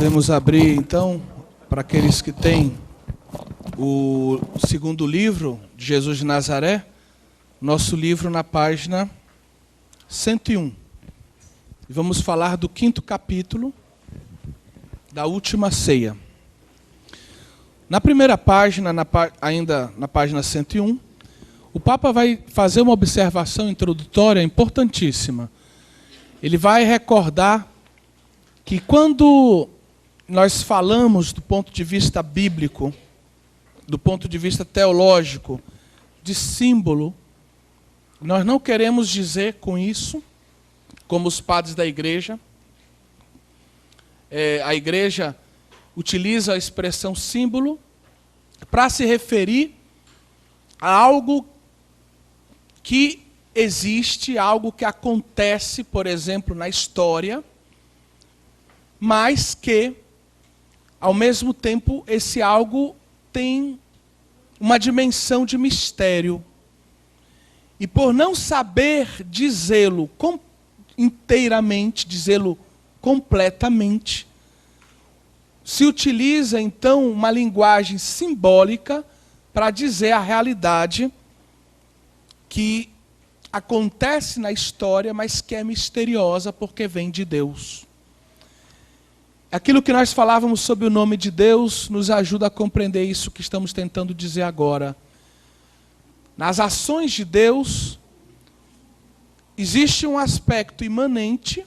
Podemos abrir, então, para aqueles que têm o segundo livro de Jesus de Nazaré, nosso livro na página 101. E vamos falar do 5º capítulo da última ceia. Na primeira página, ainda na página 101, o Papa vai fazer uma observação introdutória importantíssima. Ele vai recordar que quando nós falamos do ponto de vista bíblico, do ponto de vista teológico, de símbolo, nós não queremos dizer com isso, como os padres da igreja, a igreja utiliza a expressão símbolo para se referir a algo que existe, algo que acontece, por exemplo, na história, mas que, ao mesmo tempo, esse algo tem uma dimensão de mistério. E por não saber dizê-lo inteiramente, dizê-lo completamente, se utiliza, então, uma linguagem simbólica para dizer a realidade que acontece na história, mas que é misteriosa porque vem de Deus. Aquilo que nós falávamos sobre o nome de Deus nos ajuda a compreender isso que estamos tentando dizer agora. Nas ações de Deus, existe um aspecto imanente,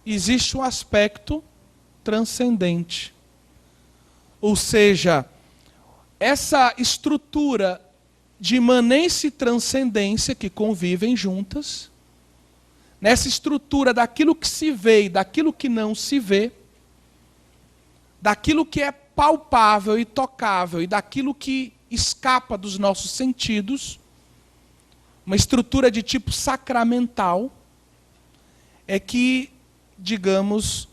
existe um aspecto transcendente. Ou seja, essa estrutura de imanência e transcendência que convivem juntas, nessa estrutura daquilo que se vê e daquilo que não se vê, daquilo que é palpável e tocável e daquilo que escapa dos nossos sentidos, uma estrutura de tipo sacramental, é que, digamos,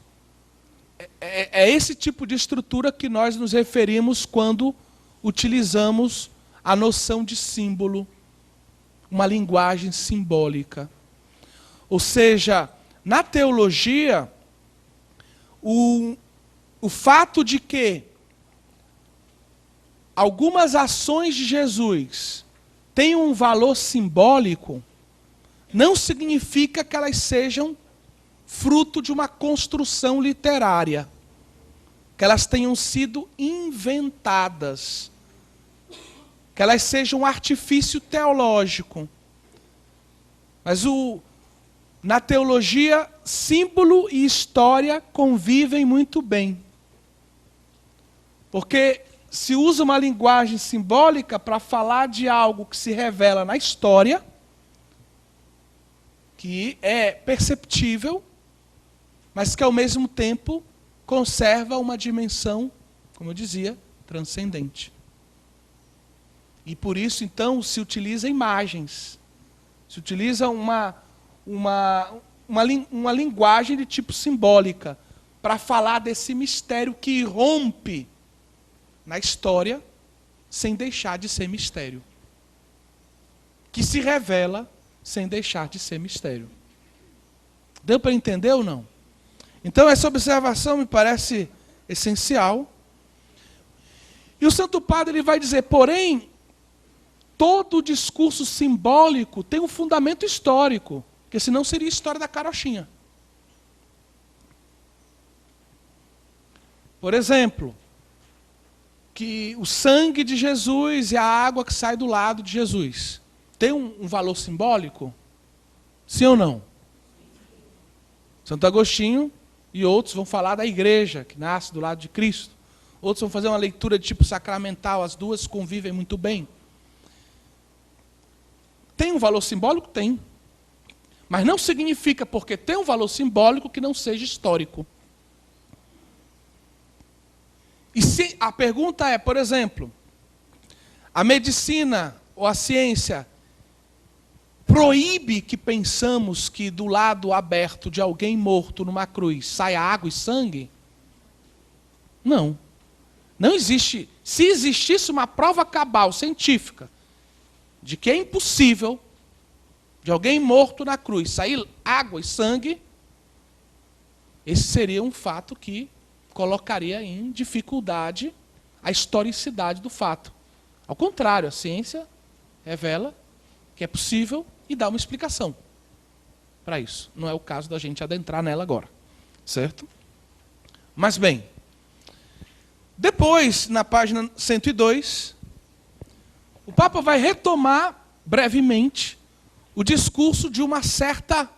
é esse tipo de estrutura que nós nos referimos quando utilizamos a noção de símbolo, uma linguagem simbólica. Ou seja, na teologia, o fato de que algumas ações de Jesus têm um valor simbólico, não significa que elas sejam fruto de uma construção literária, que elas tenham sido inventadas, que elas sejam um artifício teológico. Mas na teologia, símbolo e história convivem muito bem. Porque se usa uma linguagem simbólica para falar de algo que se revela na história, que é perceptível, mas que ao mesmo tempo conserva uma dimensão, como eu dizia, transcendente. E por isso, então, se utiliza imagens, se utiliza uma linguagem de tipo simbólica para falar desse mistério que irrompe na história sem deixar de ser mistério. Que se revela sem deixar de ser mistério. Deu para entender ou não? Então essa observação me parece essencial. E o Santo Padre ele vai dizer, porém, todo o discurso simbólico tem um fundamento histórico, porque senão seria a história da carochinha. Por exemplo, que o sangue de Jesus e a água que sai do lado de Jesus tem um valor simbólico? Sim ou não? Santo Agostinho e outros vão falar da igreja, que nasce do lado de Cristo. Outros vão fazer uma leitura de tipo sacramental, as duas convivem muito bem. Tem um valor simbólico? Tem. Mas não significa, porque tem um valor simbólico, que não seja histórico. E se a pergunta é, por exemplo, a medicina ou a ciência proíbe que pensamos que do lado aberto de alguém morto numa cruz saia água e sangue? Não. Não existe. Se existisse uma prova cabal científica de que é impossível de alguém morto na cruz sair água e sangue, esse seria um fato que colocaria em dificuldade a historicidade do fato. Ao contrário, a ciência revela que é possível e dá uma explicação para isso. Não é o caso da gente adentrar nela agora, certo? Mas bem, depois, na página 102, o Papa vai retomar brevemente o discurso de uma certa,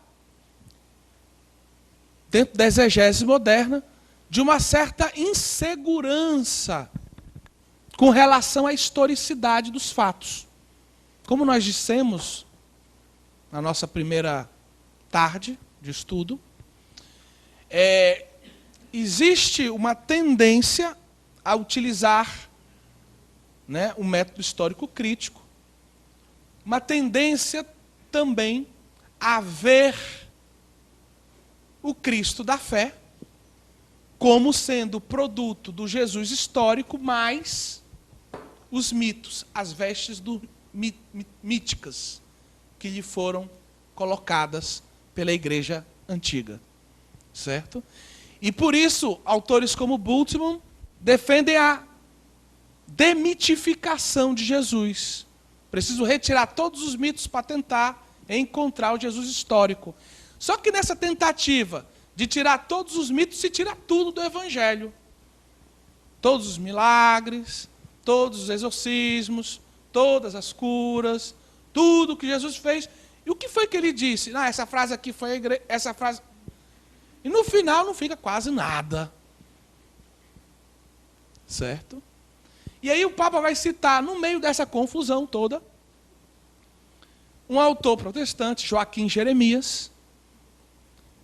dentro da exegese moderna, de uma certa insegurança com relação à historicidade dos fatos. Como nós dissemos na nossa primeira tarde de estudo, existe uma tendência a utilizar, né, o método histórico crítico, uma tendência também a ver o Cristo da fé como sendo produto do Jesus histórico, mais os mitos, as vestes míticas que lhe foram colocadas pela igreja antiga, certo? E por isso, autores como Bultmann defendem a demitificação de Jesus. Preciso retirar todos os mitos para tentar encontrar o Jesus histórico. Só que nessa tentativa de tirar todos os mitos, se tira tudo do Evangelho. Todos os milagres, todos os exorcismos, todas as curas, tudo que Jesus fez. E o que foi que ele disse? Ah, essa frase aqui foi a igreja, essa frase... E no final não fica quase nada. Certo? E aí o Papa vai citar, no meio dessa confusão toda, um autor protestante, Joaquim Jeremias,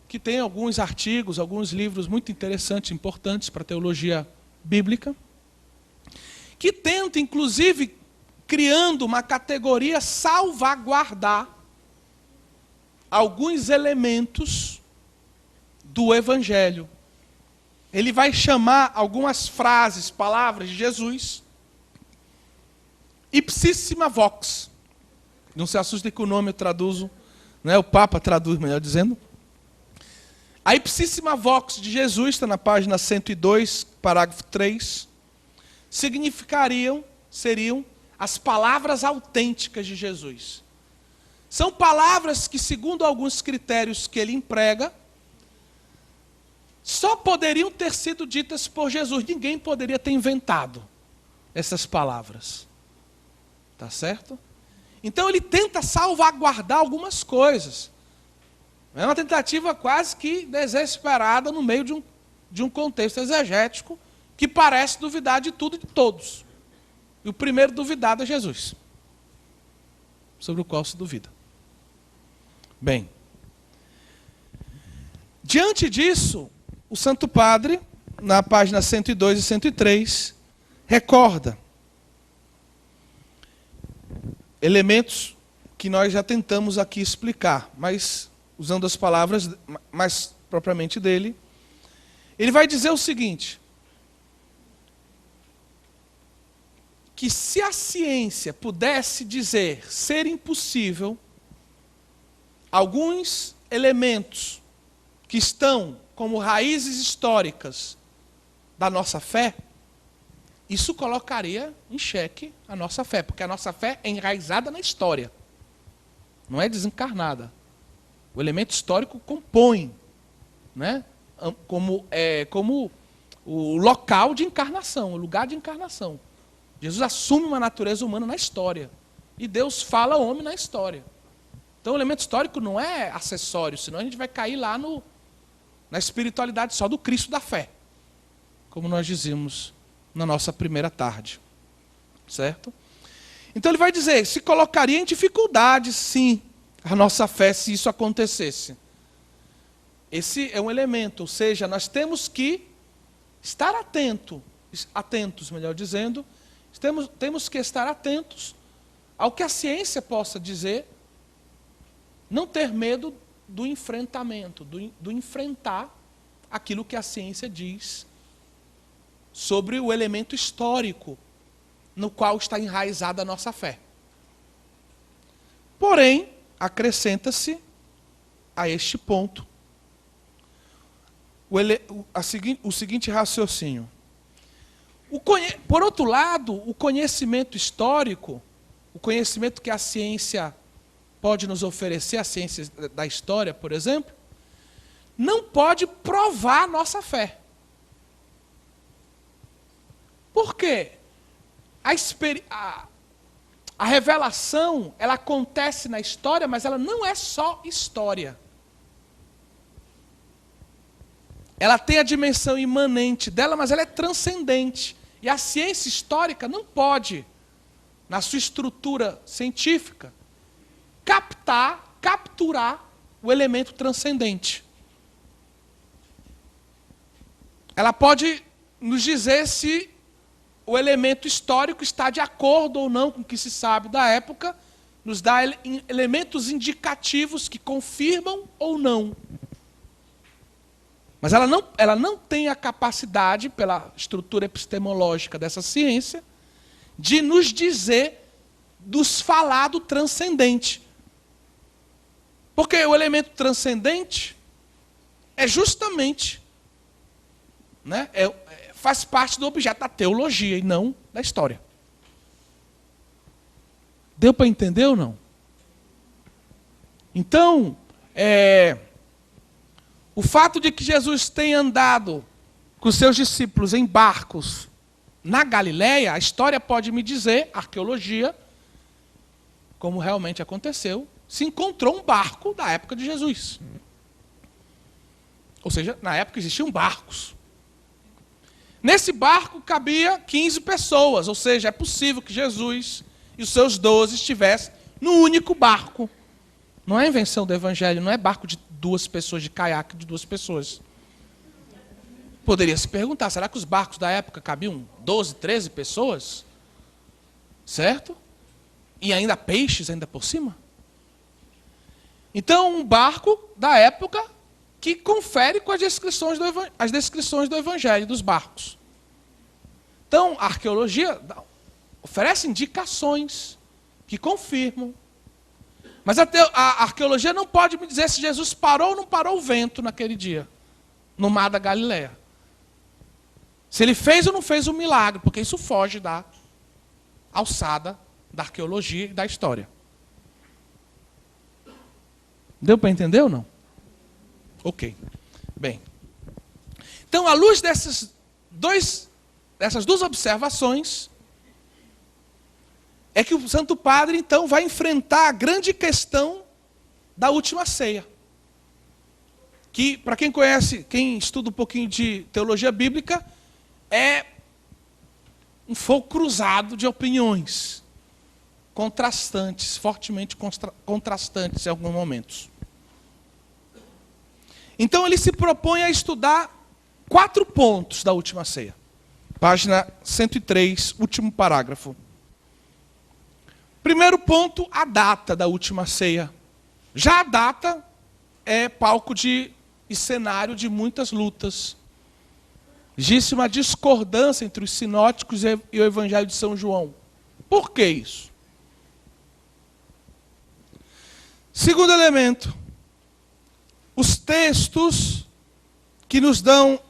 que tem alguns artigos, alguns livros muito interessantes, importantes para a teologia bíblica, que tenta, inclusive, criando uma categoria, salvaguardar alguns elementos do Evangelho. Ele vai chamar algumas frases, palavras de Jesus, ipsissima vox. Não se assustem que o nome eu traduzo, né? O Papa traduz, melhor dizendo. A ipsissima vox de Jesus, está na página 102, parágrafo 3, seriam as palavras autênticas de Jesus. São palavras que, segundo alguns critérios que ele emprega, só poderiam ter sido ditas por Jesus. Ninguém poderia ter inventado essas palavras. Tá certo? Então ele tenta salvaguardar algumas coisas. É uma tentativa quase que desesperada no meio de um contexto exegético que parece duvidar de tudo e de todos. E o primeiro duvidado é Jesus, sobre o qual se duvida. Bem, diante disso, o Santo Padre, na página 102 e 103, recorda elementos que nós já tentamos aqui explicar, mas usando as palavras mais propriamente dele, ele vai dizer o seguinte, que se a ciência pudesse dizer ser impossível alguns elementos que estão como raízes históricas da nossa fé, isso colocaria em xeque a nossa fé, porque a nossa fé é enraizada na história, não é desencarnada. O elemento histórico compõe, né, como o local de encarnação, o lugar de encarnação. Jesus assume uma natureza humana na história, e Deus fala ao homem na história. Então o elemento histórico não é acessório, senão a gente vai cair lá na espiritualidade só do Cristo da fé, como nós dizíamos na nossa primeira tarde, certo? Então ele vai dizer, se colocaria em dificuldade, sim, a nossa fé se isso acontecesse. Esse é um elemento, ou seja, nós temos que estar atentos, melhor dizendo, temos que estar atentos ao que a ciência possa dizer, não ter medo do enfrentamento, do enfrentar aquilo que a ciência diz sobre o elemento histórico no qual está enraizada a nossa fé. Porém, acrescenta-se a este ponto o seguinte raciocínio. Por outro lado, o conhecimento histórico, o conhecimento que a ciência pode nos oferecer, a ciência da história, por exemplo, não pode provar a nossa fé. Por quê? A revelação, ela acontece na história, mas ela não é só história. Ela tem a dimensão imanente dela, mas ela é transcendente. E a ciência histórica não pode, na sua estrutura científica, capturar o elemento transcendente. Ela pode nos dizer se o elemento histórico está de acordo ou não com o que se sabe da época, nos dá elementos indicativos que confirmam ou não. Mas ela não tem a capacidade, pela estrutura epistemológica dessa ciência, de nos dizer dos falado transcendente. Porque o elemento transcendente é justamente, né, faz parte do objeto da teologia e não da história. Deu para entender ou não? Então, o fato de que Jesus tenha andado com seus discípulos em barcos na Galileia, a história pode me dizer, a arqueologia, como realmente aconteceu, se encontrou um barco da época de Jesus. Ou seja, na época existiam barcos. Nesse barco cabia 15 pessoas, ou seja, é possível que Jesus e os seus 12 estivessem num único barco. Não é invenção do Evangelho, não é barco de 2 pessoas, de caiaque de 2 pessoas. Poderia se perguntar, será que os barcos da época cabiam 12, 13 pessoas? Certo? E ainda peixes, ainda por cima? Então, um barco da época que confere com as descrições do Evangelho, dos barcos. Então, a arqueologia oferece indicações que confirmam. Mas a arqueologia não pode me dizer se Jesus parou ou não parou o vento naquele dia, no mar da Galileia. Se ele fez ou não fez um milagre, porque isso foge da alçada da arqueologia e da história. Deu para entender ou não? Ok. Bem. Então, à luz dessas 2 observações, é que o Santo Padre, então, vai enfrentar a grande questão da última ceia. Que, para quem conhece, quem estuda um pouquinho de teologia bíblica, é um fogo cruzado de opiniões, contrastantes, fortemente contrastantes em alguns momentos. Então ele se propõe a estudar 4 pontos da última ceia. Página 103, último parágrafo. Primeiro ponto, a data da última ceia. Já a data é palco e cenário de muitas lutas. Existe uma discordância entre os sinóticos e o Evangelho de São João. Por que isso? Segundo elemento, os textos que nos dão,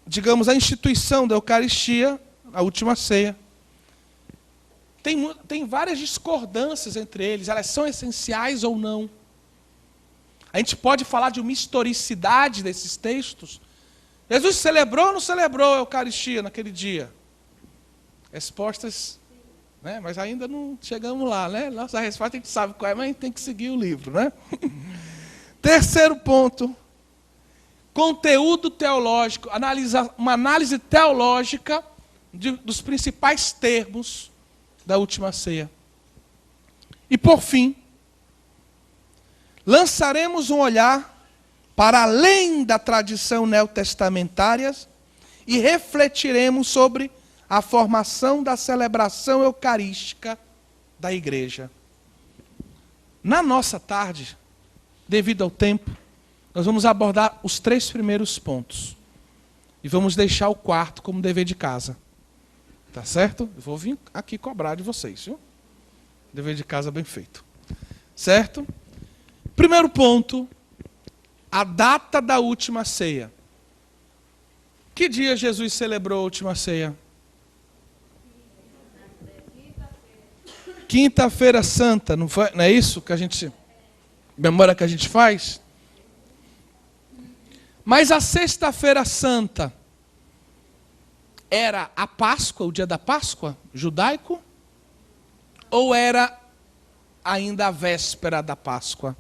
digamos, a instituição da Eucaristia, a última ceia, tem várias discordâncias entre eles, elas são essenciais ou não. A gente pode falar de uma historicidade desses textos. Jesus celebrou ou não celebrou a Eucaristia naquele dia? Respostas, né? Mas ainda não chegamos lá, né? Nossa resposta a gente sabe qual é, mas a gente tem que seguir o livro, né? Terceiro ponto, conteúdo teológico, uma análise teológica dos principais termos da última ceia. E por fim, lançaremos um olhar para além da tradição neotestamentária e refletiremos sobre a formação da celebração eucarística da igreja. Na nossa tarde, devido ao tempo, nós vamos abordar os 3 primeiros pontos. E vamos deixar o 4º como dever de casa. Tá certo? Eu vou vir aqui cobrar de vocês, viu? Dever de casa bem feito. Certo? Primeiro ponto, a data da última ceia. Que dia Jesus celebrou a última ceia? Quinta-feira Santa, não é isso que a gente, memória que a gente faz? Mas a Sexta-feira Santa era a Páscoa, o dia da Páscoa, judaico? Ou era ainda a véspera da Páscoa?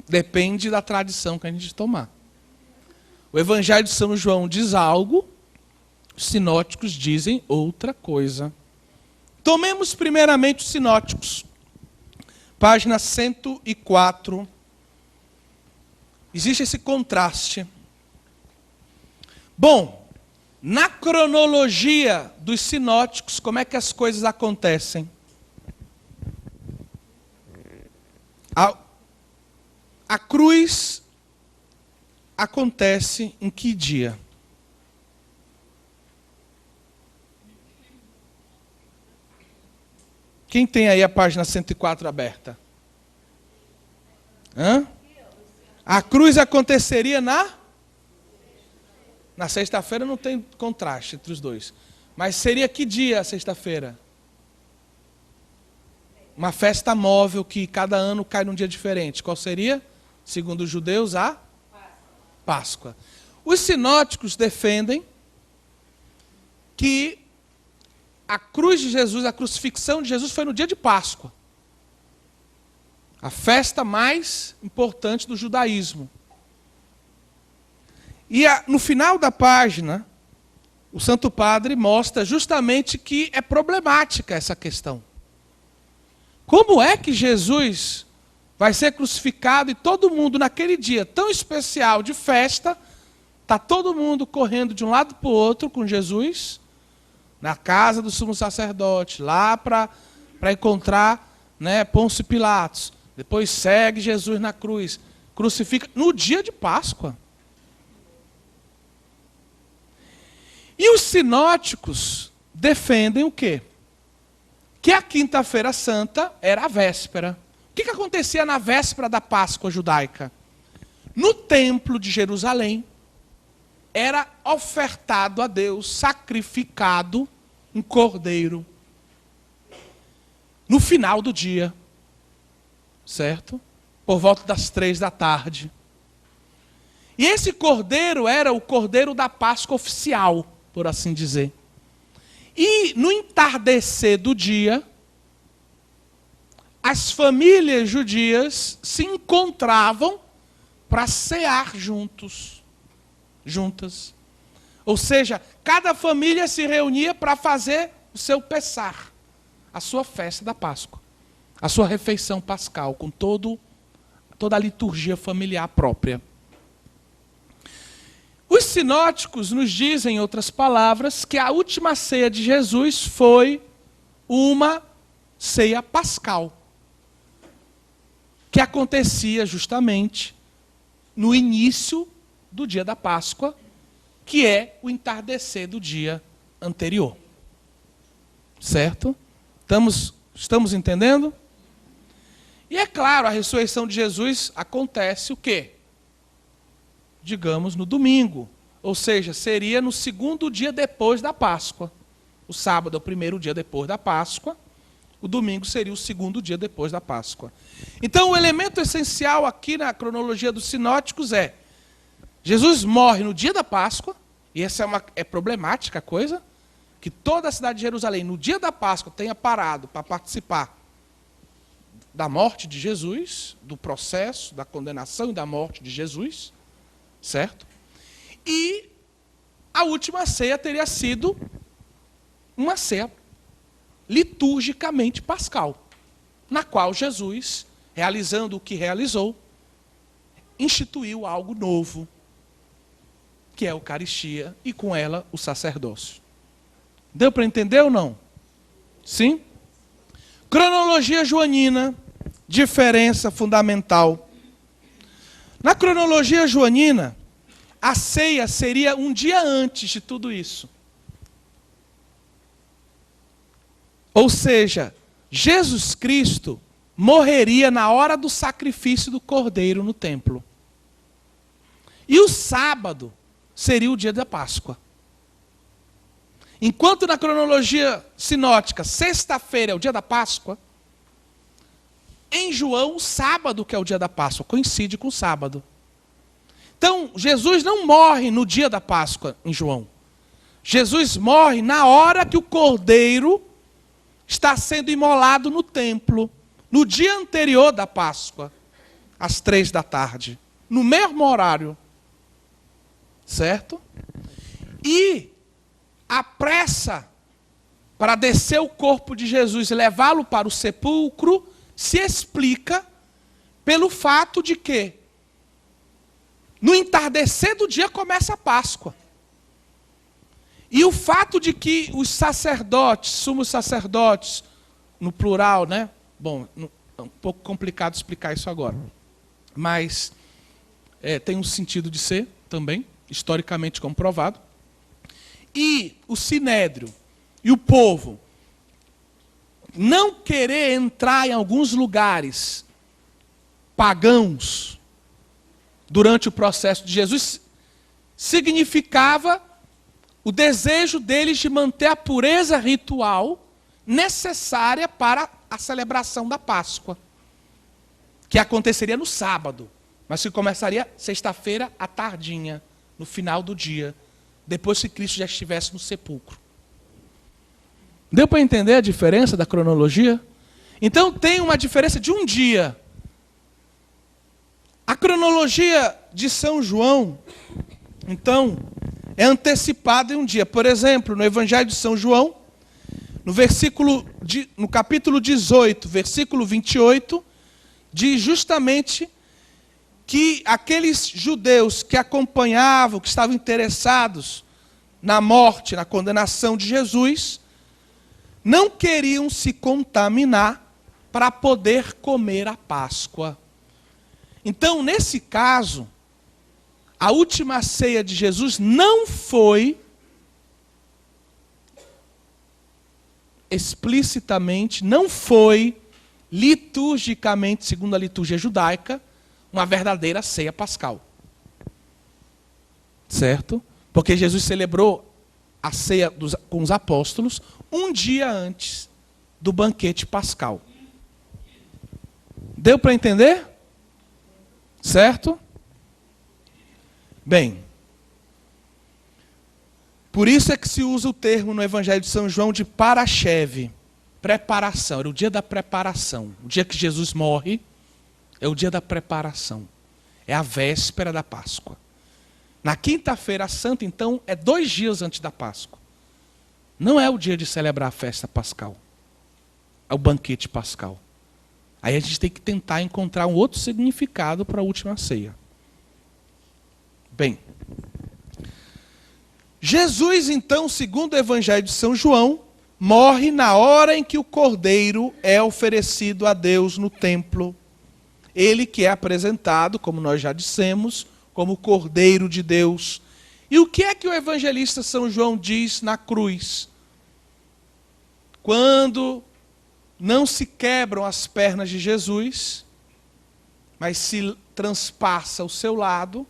Depende da tradição que a gente tomar. O Evangelho de São João diz algo, os sinóticos dizem outra coisa. Tomemos primeiramente os sinóticos. Página 104. Existe esse contraste. Bom, na cronologia dos sinóticos, como é que as coisas acontecem? A cruz acontece em que dia? Quem tem aí a página 104 aberta? Hã? A cruz aconteceria na sexta-feira, não tem contraste entre os dois. Mas seria que dia a sexta-feira? Uma festa móvel que cada ano cai num dia diferente. Qual seria? Segundo os judeus, a Páscoa. Os sinóticos defendem que a cruz de Jesus, a crucifixão de Jesus foi no dia de Páscoa. A festa mais importante do judaísmo. E no final da página, o Santo Padre mostra justamente que é problemática essa questão. Como é que Jesus vai ser crucificado e todo mundo naquele dia tão especial de festa, está todo mundo correndo de um lado para o outro com Jesus, na casa do sumo sacerdote, lá para encontrar, né, Pôncio Pilatos. Depois segue Jesus na cruz, crucifica no dia de Páscoa. E os sinóticos defendem o quê? Que a Quinta-feira Santa era a véspera. O que acontecia na véspera da Páscoa judaica? No templo de Jerusalém, era ofertado a Deus, sacrificado um cordeiro. No final do dia, certo? Por volta das 15h. E esse cordeiro era o cordeiro da Páscoa oficial, por assim dizer. E no entardecer do dia, as famílias judias se encontravam para cear juntas. Ou seja, cada família se reunia para fazer o seu pessar, a sua festa da Páscoa, a sua refeição pascal, com toda a liturgia familiar própria. Os sinóticos nos dizem, em outras palavras, que a última ceia de Jesus foi uma ceia pascal, que acontecia justamente no início do dia da Páscoa, que é o entardecer do dia anterior. Certo? Estamos entendendo? E é claro, a ressurreição de Jesus acontece o quê? Digamos, no domingo. Ou seja, seria no segundo dia depois da Páscoa. O sábado é o primeiro dia depois da Páscoa. O domingo seria o segundo dia depois da Páscoa. Então, o elemento essencial aqui na cronologia dos sinóticos é: Jesus morre no dia da Páscoa, e essa é problemática a coisa, que toda a cidade de Jerusalém, no dia da Páscoa, tenha parado para participar da morte de Jesus, do processo, da condenação e da morte de Jesus, certo? E a última ceia teria sido uma ceia liturgicamente pascal, na qual Jesus, realizando o que realizou, instituiu algo novo, que é a Eucaristia, e com ela o sacerdócio. Deu para entender ou não? Sim? Cronologia joanina, diferença fundamental. Na cronologia joanina, a ceia seria um dia antes de tudo isso. Ou seja, Jesus Cristo morreria na hora do sacrifício do cordeiro no templo. E o sábado seria o dia da Páscoa. Enquanto na cronologia sinótica, sexta-feira é o dia da Páscoa, em João, o sábado que é o dia da Páscoa, coincide com o sábado. Então, Jesus não morre no dia da Páscoa em João. Jesus morre na hora que o cordeiro está sendo imolado no templo, no dia anterior da Páscoa, às 3 da tarde, no mesmo horário. Certo? E a pressa para descer o corpo de Jesus e levá-lo para o sepulcro se explica pelo fato de que no entardecer do dia começa a Páscoa. E o fato de que os sacerdotes, sumos sacerdotes, no plural, né? Bom, é um pouco complicado explicar isso agora. Mas tem um sentido de ser também, historicamente comprovado. E o sinédrio e o povo não querer entrar em alguns lugares pagãos durante o processo de Jesus significava o desejo deles de manter a pureza ritual necessária para a celebração da Páscoa, que aconteceria no sábado, mas que começaria sexta-feira à tardinha, no final do dia, depois que Cristo já estivesse no sepulcro. Deu para entender a diferença da cronologia? Então tem uma diferença de um dia. A cronologia de São João, então, é antecipada em um dia. Por exemplo, no Evangelho de São João, no capítulo 18, versículo 28, diz justamente que aqueles judeus que acompanhavam, que estavam interessados na morte, na condenação de Jesus, não queriam se contaminar para poder comer a Páscoa. Então, nesse caso, a última ceia de Jesus não foi explicitamente, não foi liturgicamente, segundo a liturgia judaica, uma verdadeira ceia pascal. Certo? Porque Jesus celebrou a ceia com os apóstolos um dia antes do banquete pascal. Deu para entender? Certo? Bem, por isso é que se usa o termo no Evangelho de São João de parachev, preparação. Era o dia da preparação. O dia que Jesus morre é o dia da preparação. É a véspera da Páscoa. Na quinta-feira santa, então, é 2 dias antes da Páscoa. Não é o dia de celebrar a festa pascal. É o banquete pascal. Aí a gente tem que tentar encontrar um outro significado para a última ceia. Bem, Jesus, então, segundo o Evangelho de São João, morre na hora em que o cordeiro é oferecido a Deus no templo. Ele que é apresentado, como nós já dissemos, como o Cordeiro de Deus. E o que é que o evangelista São João diz na cruz? Quando não se quebram as pernas de Jesus, mas se transpassa o seu lado,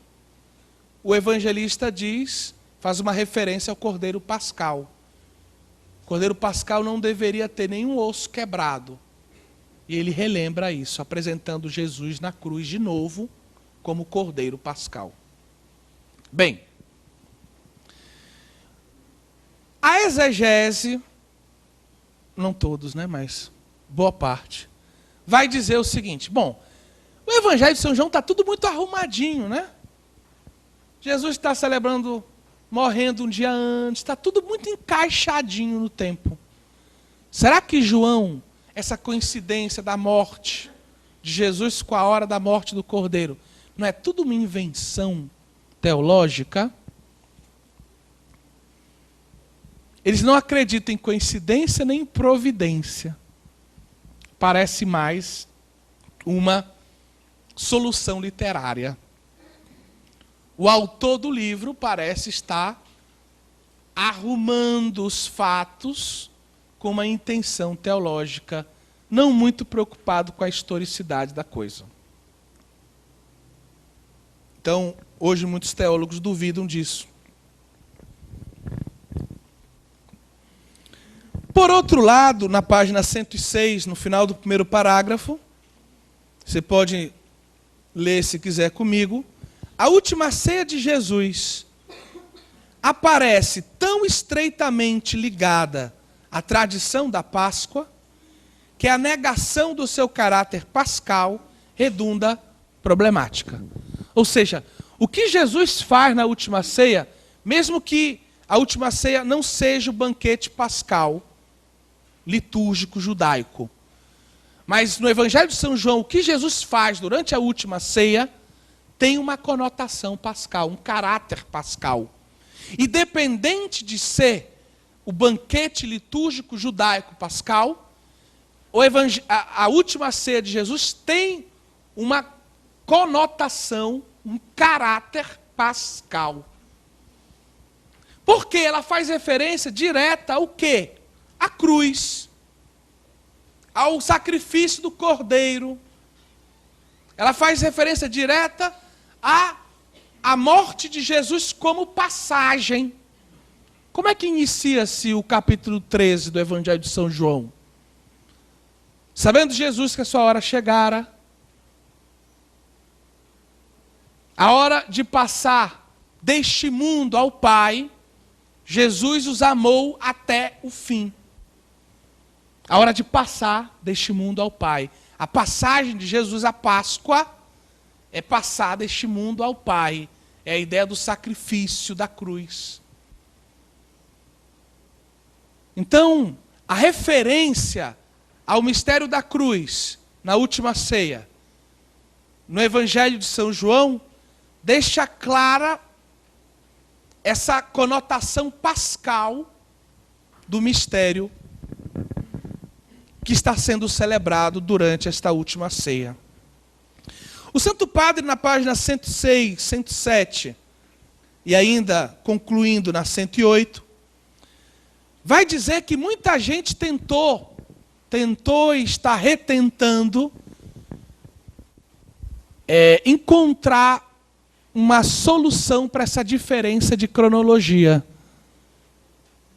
o evangelista diz, faz uma referência ao Cordeiro Pascal. O Cordeiro Pascal não deveria ter nenhum osso quebrado. E ele relembra isso, apresentando Jesus na cruz de novo, como Cordeiro Pascal. Bem, a exegese, não todos, né, mas boa parte, vai dizer o seguinte: bom, o Evangelho de São João está tudo muito arrumadinho, né? Jesus está celebrando, morrendo um dia antes, está tudo muito encaixadinho no tempo. Será que João, essa coincidência da morte de Jesus com a hora da morte do Cordeiro, não é tudo uma invenção teológica? Eles não acreditam em coincidência nem em providência. Parece mais uma solução literária. O autor do livro parece estar arrumando os fatos com uma intenção teológica, não muito preocupado com a historicidade da coisa. Então, hoje muitos teólogos duvidam disso. Por outro lado, na página 106, no final do primeiro parágrafo, você pode ler se quiser comigo, a última ceia de Jesus aparece tão estreitamente ligada à tradição da Páscoa, que a negação do seu caráter pascal redunda problemática. Ou seja, o que Jesus faz na última ceia, mesmo que a última ceia não seja o banquete pascal, litúrgico judaico, mas no Evangelho de São João, o que Jesus faz durante a última ceia tem uma conotação pascal, um caráter pascal. Independente de ser o banquete litúrgico judaico pascal, a última ceia de Jesus tem uma conotação, um caráter pascal. Porque ela faz referência direta ao quê? À cruz, ao sacrifício do Cordeiro. Ela faz referência direta à morte de Jesus como passagem. Como é que inicia-se o capítulo 13 do Evangelho de São João? Sabendo Jesus que a sua hora chegara, a hora de passar deste mundo ao Pai, Jesus os amou até o fim. A hora de passar deste mundo ao Pai. A passagem de Jesus à Páscoa é passar deste mundo ao Pai. É a ideia do sacrifício da cruz. Então, a referência ao mistério da cruz, na última ceia, no Evangelho de São João, deixa clara essa conotação pascal do mistério que está sendo celebrado durante esta última ceia. O Santo Padre, na página 106, 107, e ainda concluindo na 108, vai dizer que muita gente tentou e está retentando encontrar uma solução para essa diferença de cronologia.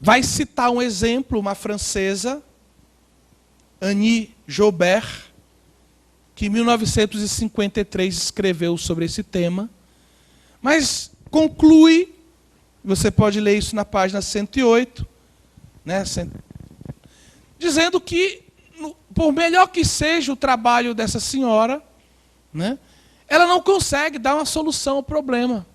Vai citar um exemplo, uma francesa, Annie Joubert, que em 1953 escreveu sobre esse tema, mas conclui, você pode ler isso na página 108, né, dizendo que, por melhor que seja o trabalho dessa senhora, né, ela não consegue dar uma solução ao problema.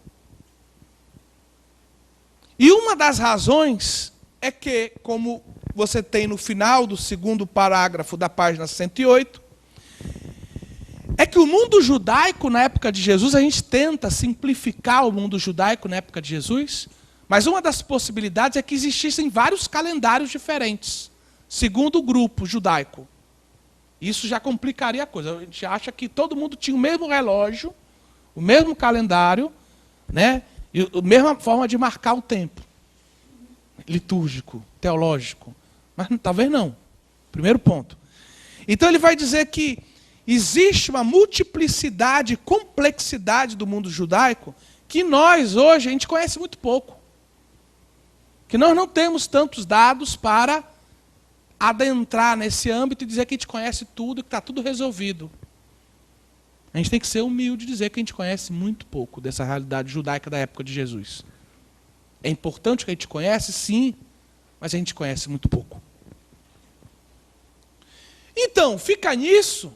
E uma das razões é que, como você tem no final do segundo parágrafo da página 108, é que o mundo judaico na época de Jesus, a gente tenta simplificar o mundo judaico na época de Jesus, mas uma das possibilidades é que existissem vários calendários diferentes, segundo o grupo judaico. Isso já complicaria a coisa. A gente acha que todo mundo tinha o mesmo relógio, o mesmo calendário, né? E a mesma forma de marcar o tempo. Litúrgico, teológico. Mas talvez não. Primeiro ponto. Então ele vai dizer que existe uma multiplicidade, complexidade do mundo judaico que nós, hoje, a gente conhece muito pouco. Que nós não temos tantos dados para adentrar nesse âmbito e dizer que a gente conhece tudo, que está tudo resolvido. A gente tem que ser humilde e dizer que a gente conhece muito pouco dessa realidade judaica da época de Jesus. É importante que a gente conhece, sim, mas a gente conhece muito pouco. Então, fica nisso,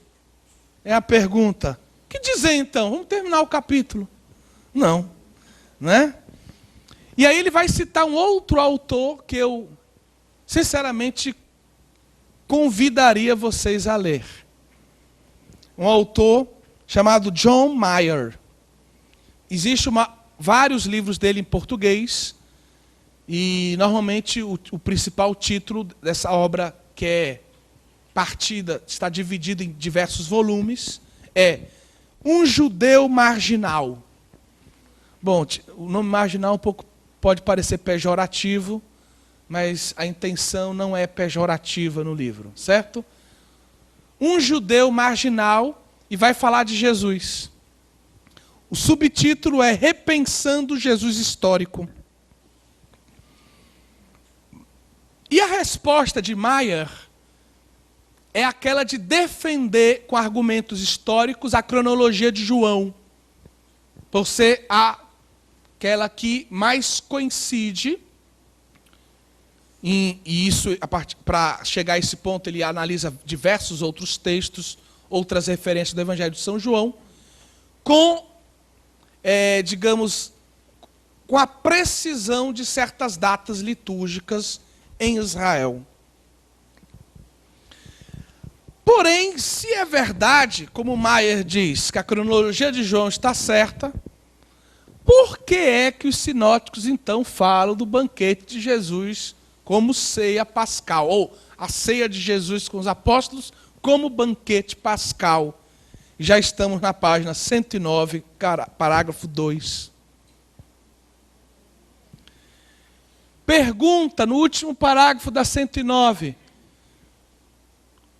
é a pergunta. O que dizer então? Vamos terminar o capítulo. Não, né? E aí ele vai citar um outro autor que eu, sinceramente, convidaria vocês a ler. Um autor chamado John Mayer. Existem vários livros dele em português, e normalmente o principal título dessa obra, que é partida, está dividido em diversos volumes, é Um Judeu Marginal. Bom, o nome marginal pode parecer pejorativo, mas a intenção não é pejorativa no livro, certo? Um judeu marginal, e vai falar de Jesus. O subtítulo é Repensando Jesus Histórico. E a resposta de Maier é aquela de defender com argumentos históricos a cronologia de João, por ser aquela que mais coincide, e isso, para chegar a esse ponto, ele analisa diversos outros textos, outras referências do Evangelho de São João, com, digamos, com a precisão de certas datas litúrgicas em Israel. Porém, se é verdade, como Maier diz, que a cronologia de João está certa, por que é que os sinóticos então falam do banquete de Jesus como ceia pascal, ou a ceia de Jesus com os apóstolos como banquete pascal? Já estamos na página 109, parágrafo 2. Pergunta no último parágrafo da 109.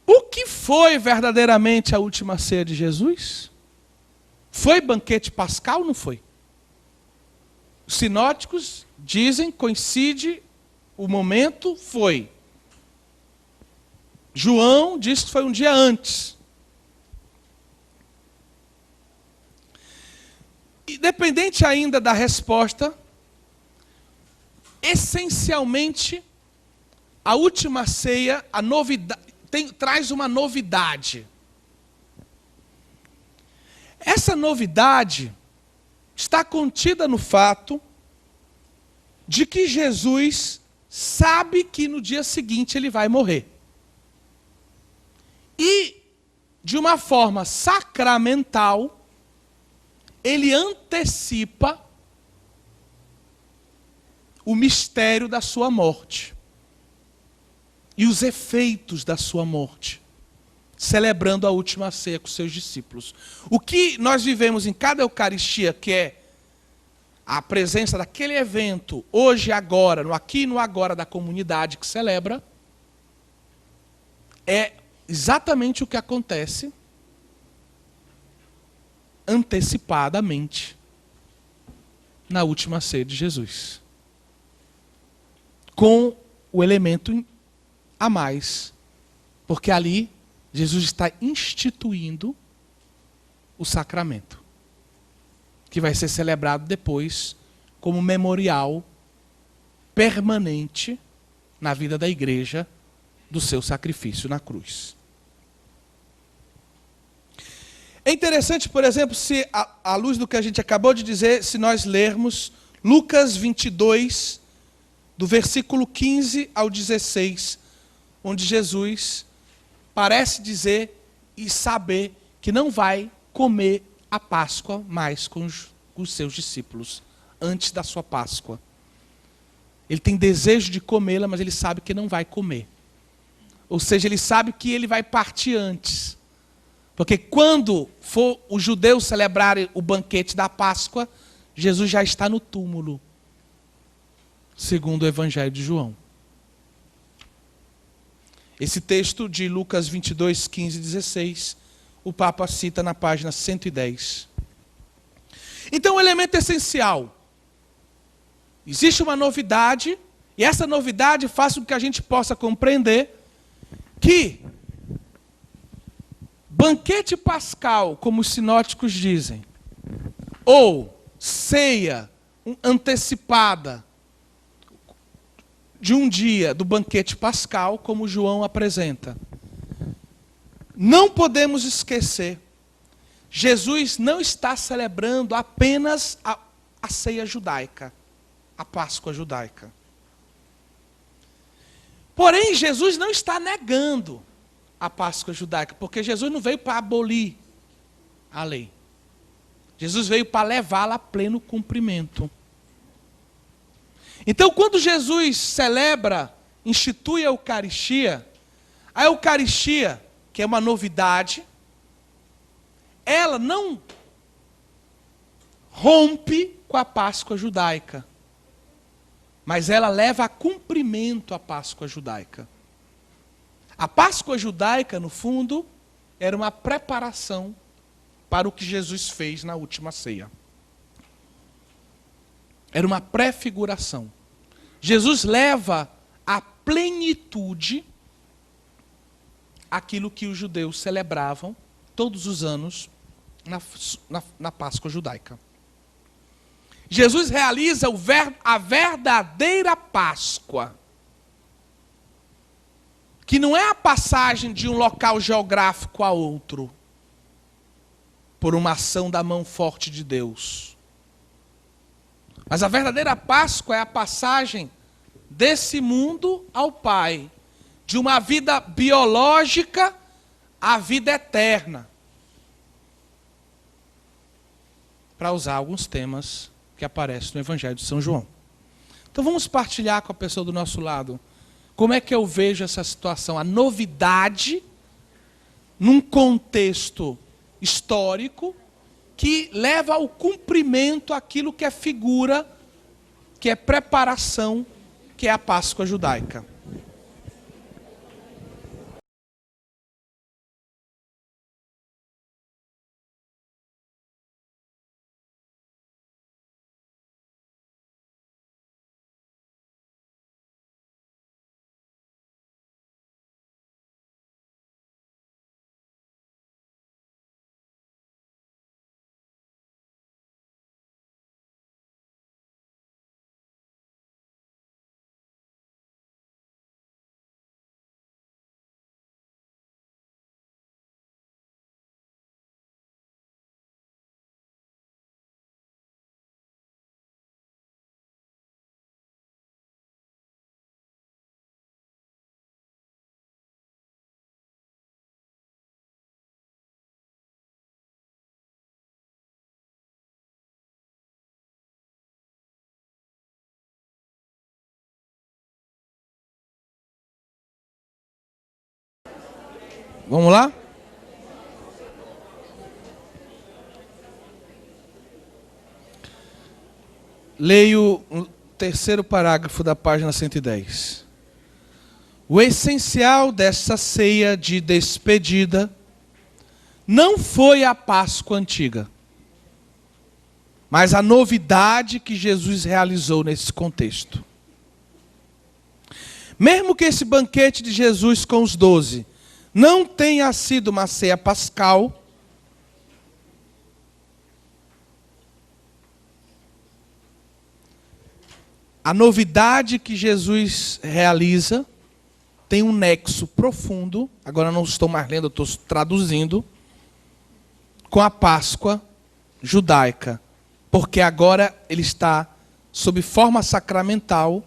O que foi verdadeiramente a última ceia de Jesus? Foi banquete pascal ou não foi? Os sinóticos dizem, coincide o momento, foi. João diz que foi um dia antes. Independente ainda da resposta, essencialmente, a última ceia, a novidade, traz uma novidade. Essa novidade está contida no fato de que Jesus sabe que no dia seguinte ele vai morrer. E, de uma forma sacramental, ele antecipa o mistério da sua morte e os efeitos da sua morte, celebrando a última ceia com seus discípulos. O que nós vivemos em cada Eucaristia, que é a presença daquele evento, hoje e agora, no aqui e no agora da comunidade que celebra, é exatamente o que acontece antecipadamente na última ceia de Jesus. Com o elemento a mais, porque ali Jesus está instituindo o sacramento, que vai ser celebrado depois como memorial permanente na vida da igreja do seu sacrifício na cruz. É interessante, por exemplo, se à luz do que a gente acabou de dizer, se nós lermos Lucas 22, do versículo 15 ao 16, onde Jesus parece dizer e saber que não vai comer a Páscoa mais com os seus discípulos, antes da sua Páscoa. Ele tem desejo de comê-la, mas ele sabe que não vai comer. Ou seja, ele sabe que ele vai partir antes. Porque quando for os judeus celebrarem o banquete da Páscoa, Jesus já está no túmulo, segundo o Evangelho de João. Esse texto de Lucas 22, 15 e 16, o Papa cita na página 110. Então, o elemento essencial. Existe uma novidade, e essa novidade faz com que a gente possa compreender que banquete pascal, como os sinóticos dizem, ou ceia antecipada de um dia do banquete pascal, como João apresenta. Não podemos esquecer, Jesus não está celebrando apenas a ceia judaica, a Páscoa judaica. Porém, Jesus não está negando a Páscoa judaica, porque Jesus não veio para abolir a lei. Jesus veio para levá-la a pleno cumprimento. Então, quando Jesus celebra, institui a Eucaristia, que é uma novidade, ela não rompe com a Páscoa judaica, mas ela leva a cumprimento a Páscoa judaica. A Páscoa judaica, no fundo, era uma preparação para o que Jesus fez na última ceia. Era uma prefiguração. Jesus leva à plenitude aquilo que os judeus celebravam todos os anos na Páscoa judaica. Jesus realiza a verdadeira Páscoa, que não é a passagem de um local geográfico a outro, por uma ação da mão forte de Deus. Mas a verdadeira Páscoa é a passagem desse mundo ao Pai, de uma vida biológica à vida eterna. Para usar alguns temas que aparecem no Evangelho de São João. Então vamos partilhar com a pessoa do nosso lado. Como é que eu vejo essa situação? A novidade num contexto histórico que leva ao cumprimento aquilo que é figura, que é preparação, que é a Páscoa judaica. Vamos lá? Leio o terceiro parágrafo da página 110. O essencial dessa ceia de despedida não foi a Páscoa antiga, mas a novidade que Jesus realizou nesse contexto. Mesmo que esse banquete de Jesus com os 12 não tenha sido uma ceia pascal, a novidade que Jesus realiza tem um nexo profundo, agora não estou mais lendo, estou traduzindo, com a Páscoa judaica, porque agora ele está, sob forma sacramental,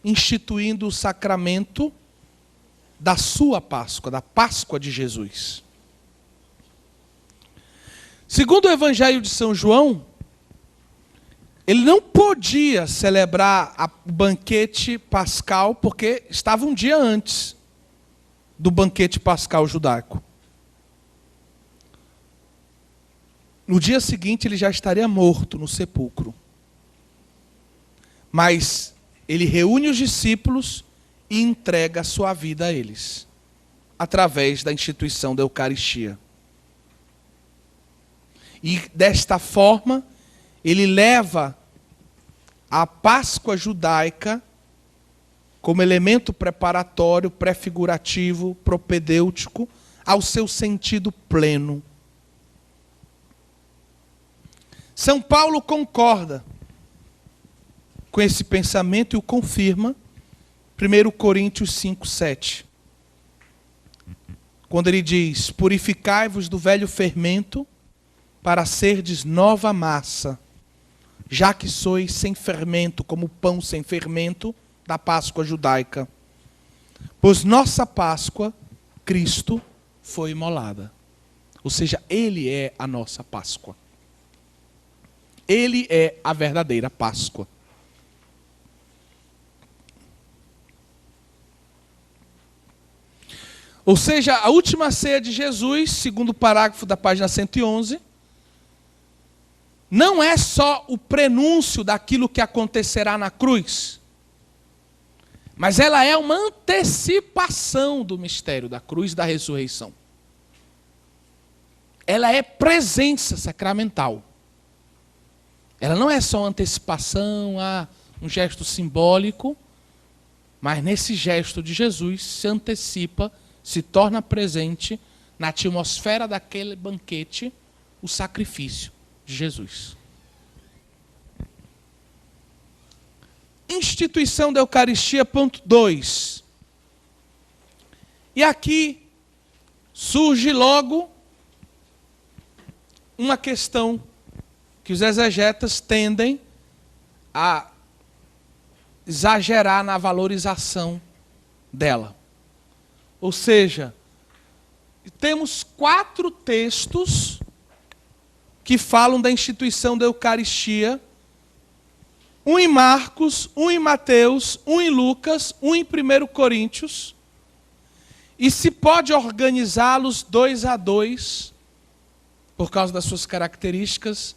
instituindo o sacramento da sua Páscoa, da Páscoa de Jesus. Segundo o Evangelho de São João, ele não podia celebrar o banquete pascal porque estava um dia antes do banquete pascal judaico. No dia seguinte ele já estaria morto no sepulcro. Mas ele reúne os discípulos e entrega a sua vida a eles, através da instituição da Eucaristia. E desta forma, ele leva a Páscoa judaica como elemento preparatório, prefigurativo, propedêutico, ao seu sentido pleno. São Paulo concorda com esse pensamento e o confirma, 1 Coríntios 5, 7. Quando ele diz, purificai-vos do velho fermento, para serdes nova massa, já que sois sem fermento, como pão sem fermento, da Páscoa judaica. Pois nossa Páscoa, Cristo, foi imolada. Ou seja, Ele é a nossa Páscoa. Ele é a verdadeira Páscoa. Ou seja, a última ceia de Jesus, segundo o parágrafo da página 111, não é só o prenúncio daquilo que acontecerá na cruz, mas ela é uma antecipação do mistério da cruz e da ressurreição. Ela é presença sacramental. Ela não é só uma antecipação, um gesto simbólico, mas nesse gesto de Jesus se antecipa, se torna presente na atmosfera daquele banquete o sacrifício de Jesus. Instituição da Eucaristia, ponto 2. E aqui surge logo uma questão que os exegetas tendem a exagerar na valorização dela. Ou seja, temos 4 textos que falam da instituição da Eucaristia, um em Marcos, um em Mateus, um em Lucas, um em 1 Coríntios, e se pode organizá-los 2 a 2, por causa das suas características,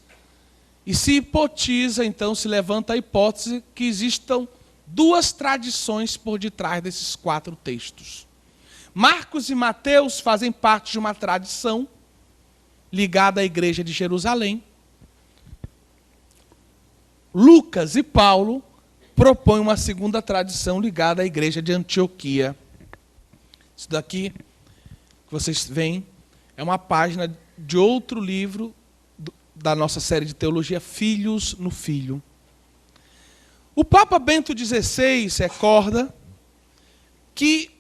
e se hipotiza, então, se levanta a hipótese que existam 2 tradições por detrás desses 4 textos. Marcos e Mateus fazem parte de uma tradição ligada à igreja de Jerusalém. Lucas e Paulo propõem uma segunda tradição ligada à igreja de Antioquia. Isso daqui que vocês veem é uma página de outro livro da nossa série de teologia, Filhos no Filho. O Papa Bento XVI recorda que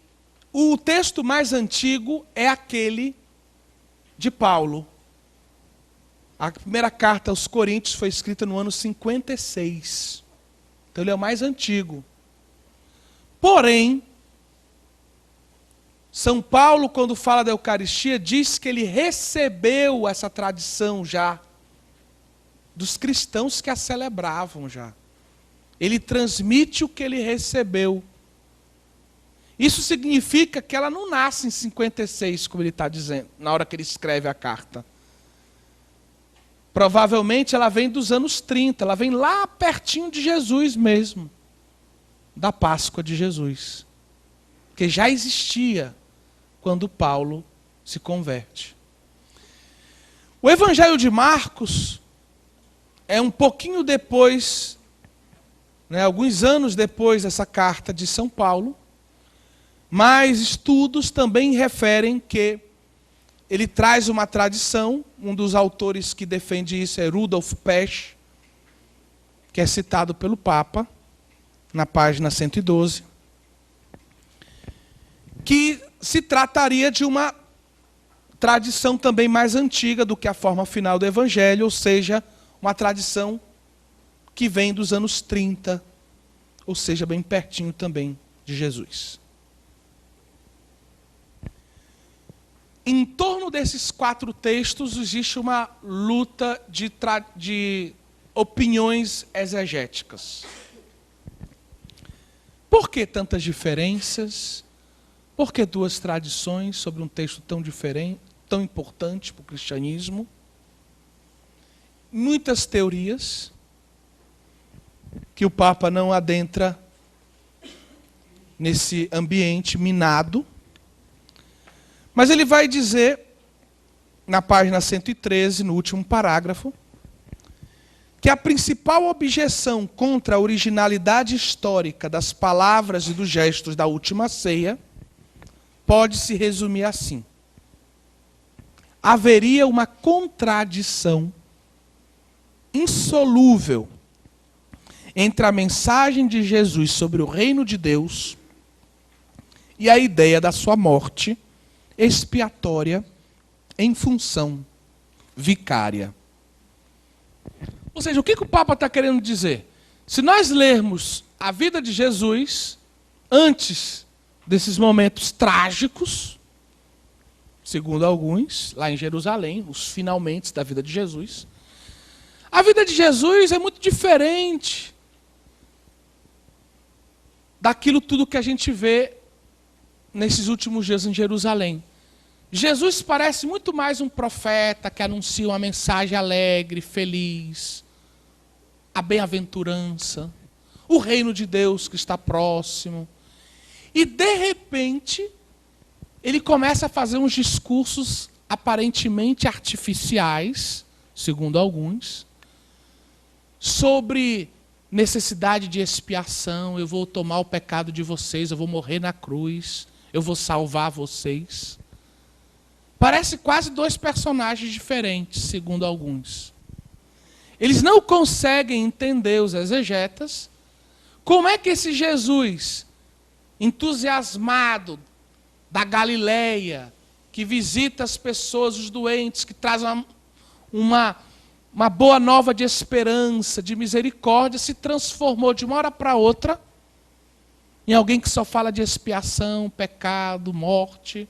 o texto mais antigo é aquele de Paulo. A primeira carta aos Coríntios foi escrita no ano 56. Então ele é o mais antigo. Porém, São Paulo, quando fala da Eucaristia, diz que ele recebeu essa tradição já dos cristãos que a celebravam já. Ele transmite o que ele recebeu. Isso significa que ela não nasce em 56, como ele está dizendo, na hora que ele escreve a carta. Provavelmente ela vem dos anos 30, ela vem lá pertinho de Jesus mesmo, da Páscoa de Jesus, que já existia quando Paulo se converte. O Evangelho de Marcos é um pouquinho depois, alguns anos depois dessa carta de São Paulo, mas estudos também referem que ele traz uma tradição. Um dos autores que defende isso é Rudolf Pesch, que é citado pelo Papa, na página 112, que se trataria de uma tradição também mais antiga do que a forma final do Evangelho, ou seja, uma tradição que vem dos anos 30, ou seja, bem pertinho também de Jesus. Em torno desses 4 textos existe uma luta de opiniões exegéticas. Por que tantas diferenças? Por que 2 tradições sobre um texto tão diferente, tão importante para o cristianismo? Muitas teorias que o Papa não adentra nesse ambiente minado. Mas ele vai dizer, na página 113, no último parágrafo, que a principal objeção contra a originalidade histórica das palavras e dos gestos da última ceia pode se resumir assim: haveria uma contradição insolúvel entre a mensagem de Jesus sobre o reino de Deus e a ideia da sua morte expiatória em função vicária. Ou seja, o que o Papa está querendo dizer? Se nós lermos a vida de Jesus antes desses momentos trágicos, segundo alguns, lá em Jerusalém, os finalmente da vida de Jesus, a vida de Jesus é muito diferente daquilo tudo que a gente vê nesses últimos dias em Jerusalém. Jesus parece muito mais um profeta que anuncia uma mensagem alegre, feliz, a bem-aventurança, o reino de Deus que está próximo. E, de repente, ele começa a fazer uns discursos aparentemente artificiais, segundo alguns, sobre necessidade de expiação, eu vou tomar o pecado de vocês, eu vou morrer na cruz, eu vou salvar vocês. Parece quase dois personagens diferentes, segundo alguns. Eles não conseguem entender, os exegetas, como é que esse Jesus, entusiasmado da Galileia, que visita as pessoas, os doentes, que traz uma boa nova de esperança, de misericórdia, se transformou de uma hora para outra em alguém que só fala de expiação, pecado, morte.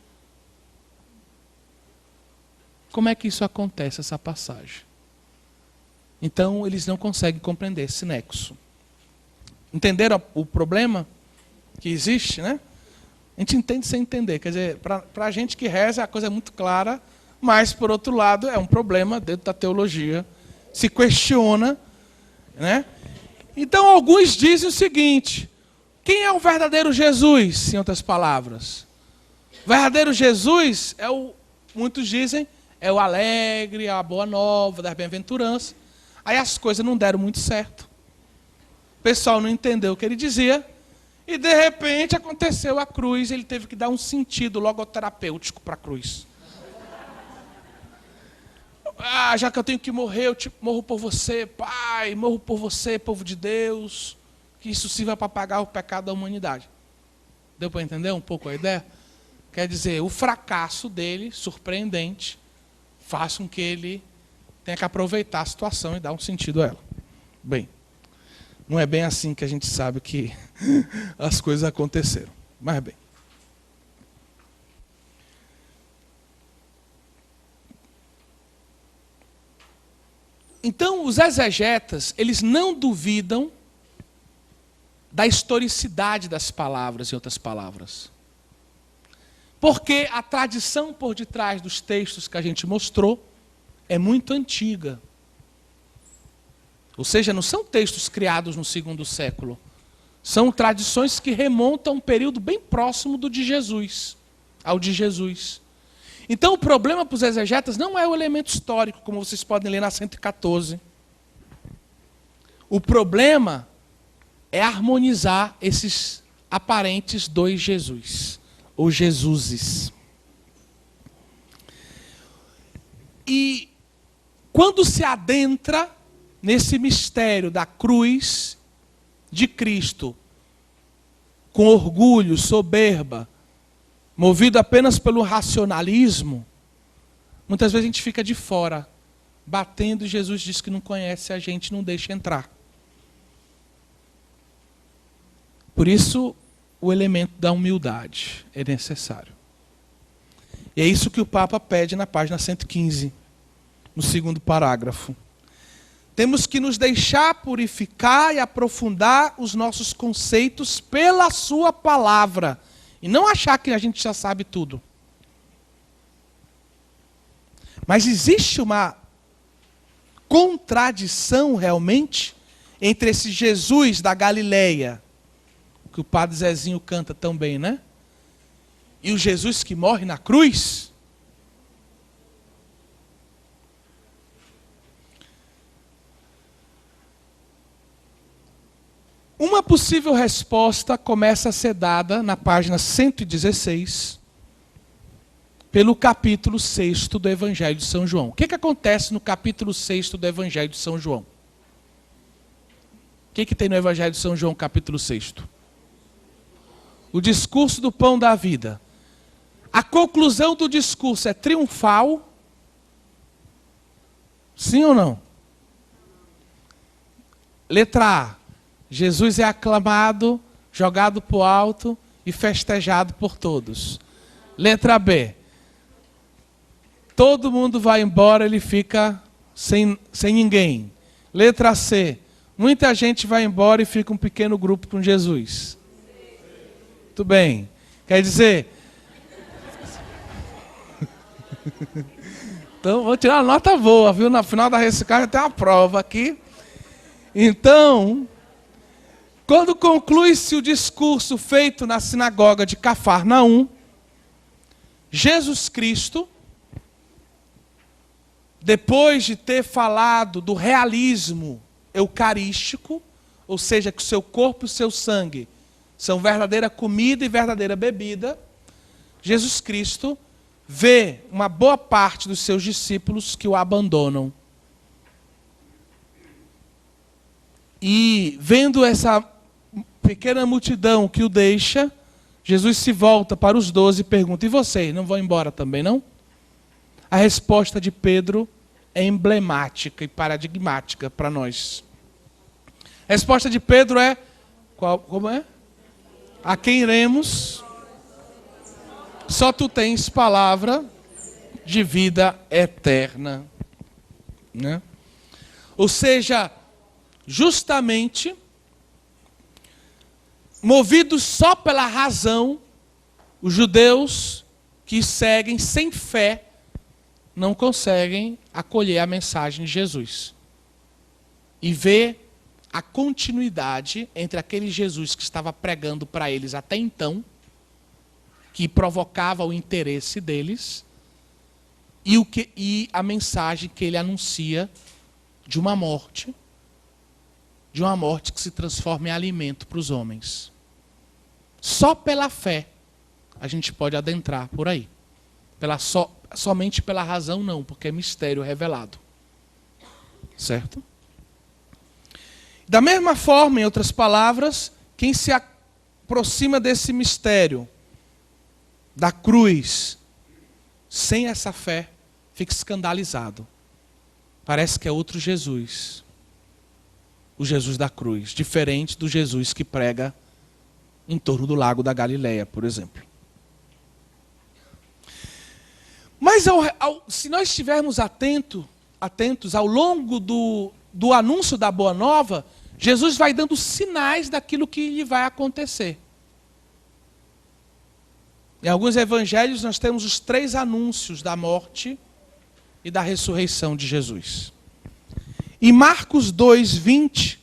Como é que isso acontece, essa passagem? Então, eles não conseguem compreender esse nexo. Entenderam o problema que existe, né? A gente entende sem entender. Quer dizer, para a gente que reza, a coisa é muito clara, mas, por outro lado, é um problema dentro da teologia. Se questiona, né? Então, alguns dizem o seguinte: quem é o verdadeiro Jesus, em outras palavras? O verdadeiro Jesus é muitos dizem, é o alegre, a boa nova, das bem-aventuranças. Aí as coisas não deram muito certo. O pessoal não entendeu o que ele dizia. E, de repente, aconteceu a cruz. Ele teve que dar um sentido logoterapêutico para a cruz. Já que eu tenho que morrer, eu morro por você, Pai. Morro por você, povo de Deus. Que isso sirva para pagar o pecado da humanidade. Deu para entender um pouco a ideia? Quer dizer, o fracasso dele, surpreendente, faz com que ele tenha que aproveitar a situação e dar um sentido a ela. Bem, não é bem assim que a gente sabe que as coisas aconteceram. Mas bem. Então, os exegetas, eles não duvidam da historicidade das palavras, em outras palavras. Porque a tradição por detrás dos textos que a gente mostrou é muito antiga. Ou seja, não são textos criados no segundo século. São tradições que remontam a um período bem próximo do de Jesus, ao de Jesus. Então o problema para os exegetas não é o elemento histórico, como vocês podem ler na 114. O problema é harmonizar esses aparentes dois Jesus, ou Jesuses. E quando se adentra nesse mistério da cruz de Cristo, com orgulho, soberba, movido apenas pelo racionalismo, muitas vezes a gente fica de fora, batendo, e Jesus diz que não conhece a gente, não deixa entrar. Por isso, o elemento da humildade é necessário. E é isso que o Papa pede na página 115, no segundo parágrafo. Temos que nos deixar purificar e aprofundar os nossos conceitos pela sua palavra. E não achar que a gente já sabe tudo. Mas existe uma contradição realmente entre esse Jesus da Galileia, que o padre Zezinho canta tão bem, né? E o Jesus que morre na cruz. Uma possível resposta começa a ser dada na página 116, pelo capítulo 6 do Evangelho de São João. O que acontece no capítulo 6 do Evangelho de São João? O que tem no Evangelho de São João, capítulo 6? O discurso do pão da vida. A conclusão do discurso é triunfal? Sim ou não? Letra A. Jesus é aclamado, jogado para o alto e festejado por todos. Letra B. Todo mundo vai embora, ele fica sem ninguém. Letra C. Muita gente vai embora e fica um pequeno grupo com Jesus. Muito bem. Quer dizer... Então, vou tirar uma nota boa, viu? No final da reciclagem tem uma prova aqui. Então, quando conclui-se o discurso feito na sinagoga de Cafarnaum, Jesus Cristo, depois de ter falado do realismo eucarístico, ou seja, que o seu corpo e o seu sangue são verdadeira comida e verdadeira bebida, Jesus Cristo vê uma boa parte dos seus discípulos que o abandonam. E vendo essa pequena multidão que o deixa, Jesus se volta para os 12 e pergunta: e vocês, não vão embora também, não? A resposta de Pedro é emblemática e paradigmática para nós. A resposta de Pedro é: como é? A quem iremos? Só tu tens palavra de vida eterna. Né? Ou seja, justamente, movidos só pela razão, os judeus que seguem sem fé não conseguem acolher a mensagem de Jesus. E ver a continuidade entre aquele Jesus que estava pregando para eles até então, que provocava o interesse deles, e a mensagem que ele anuncia de uma morte que se transforma em alimento para os homens. Só pela fé a gente pode adentrar por aí. Somente pela razão não, porque é mistério revelado. Certo? Da mesma forma, em outras palavras, quem se aproxima desse mistério da cruz, sem essa fé, fica escandalizado. Parece que é outro Jesus. O Jesus da cruz, diferente do Jesus que prega em torno do lago da Galileia, por exemplo. Mas se nós estivermos atentos ao longo do anúncio da Boa Nova, Jesus vai dando sinais daquilo que lhe vai acontecer. Em alguns evangelhos nós temos os 3 anúncios da morte e da ressurreição de Jesus. Em Marcos 2:20,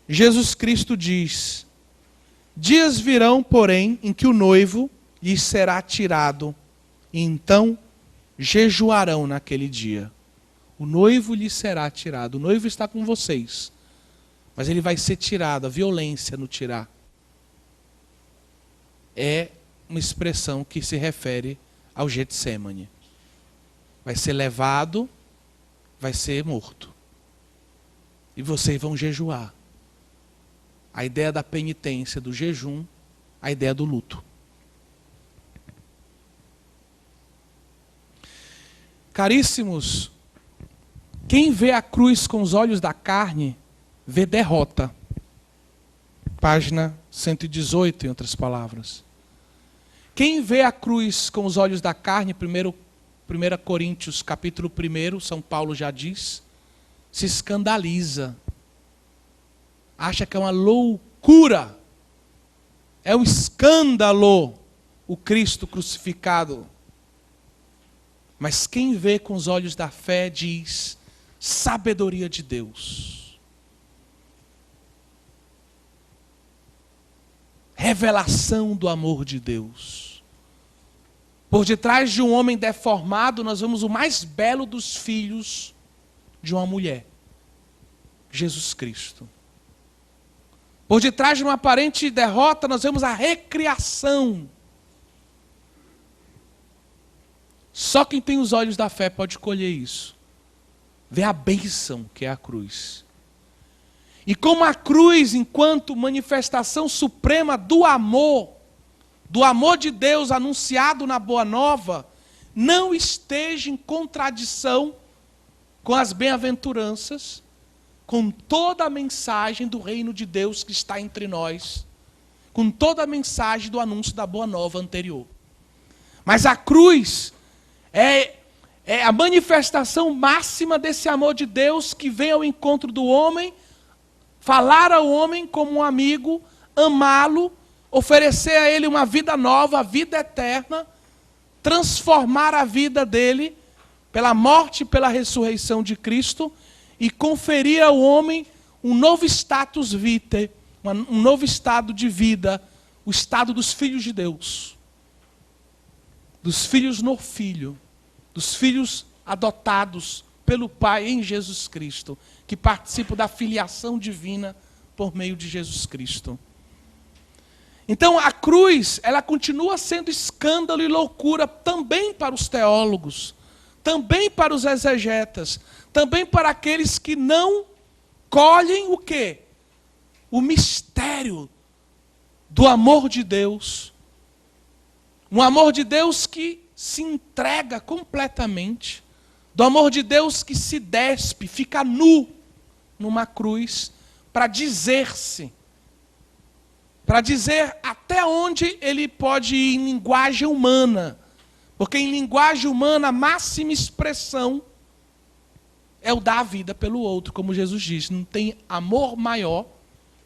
Jesus Cristo diz: dias virão, porém, em que o noivo lhes será tirado, e então jejuarão naquele dia. O noivo lhes será tirado. O noivo está com vocês, mas ele vai ser tirado, a violência no tirar. É uma expressão que se refere ao Getsêmani. Vai ser levado, vai ser morto. E vocês vão jejuar. A ideia da penitência, do jejum, a ideia do luto. Caríssimos, quem vê a cruz com os olhos da carne, vê derrota. Página 118, em outras palavras. Quem vê a cruz com os olhos da carne, 1 Coríntios capítulo 1, São Paulo já diz, se escandaliza. Acha que é uma loucura. É um escândalo o Cristo crucificado. Mas quem vê com os olhos da fé diz: sabedoria de Deus. Revelação do amor de Deus. Por detrás de um homem deformado, nós vemos o mais belo dos filhos de uma mulher. Jesus Cristo. Por detrás de uma aparente derrota, nós vemos a recriação. Só quem tem os olhos da fé pode colher isso. Ver a bênção que é a cruz. E como a cruz, enquanto manifestação suprema do amor de Deus anunciado na Boa Nova, não esteja em contradição com as bem-aventuranças, com toda a mensagem do reino de Deus que está entre nós, com toda a mensagem do anúncio da Boa Nova anterior. Mas a cruz é a manifestação máxima desse amor de Deus que vem ao encontro do homem, falar ao homem como um amigo, amá-lo, oferecer a ele uma vida nova, a vida eterna, transformar a vida dele pela morte e pela ressurreição de Cristo e conferir ao homem um novo status vitae, um novo estado de vida, o estado dos filhos de Deus. Dos filhos no filho, dos filhos adotados pelo Pai em Jesus Cristo, que participam da filiação divina por meio de Jesus Cristo. Então a cruz, ela continua sendo escândalo e loucura também para os teólogos, também para os exegetas, também para aqueles que não colhem o quê? O mistério do amor de Deus. Um amor de Deus que se entrega completamente. Do amor de Deus que se despe, fica nu numa cruz para dizer-se. Para dizer até onde ele pode ir em linguagem humana. Porque em linguagem humana a máxima expressão é o dar a vida pelo outro, como Jesus diz. Não tem amor maior,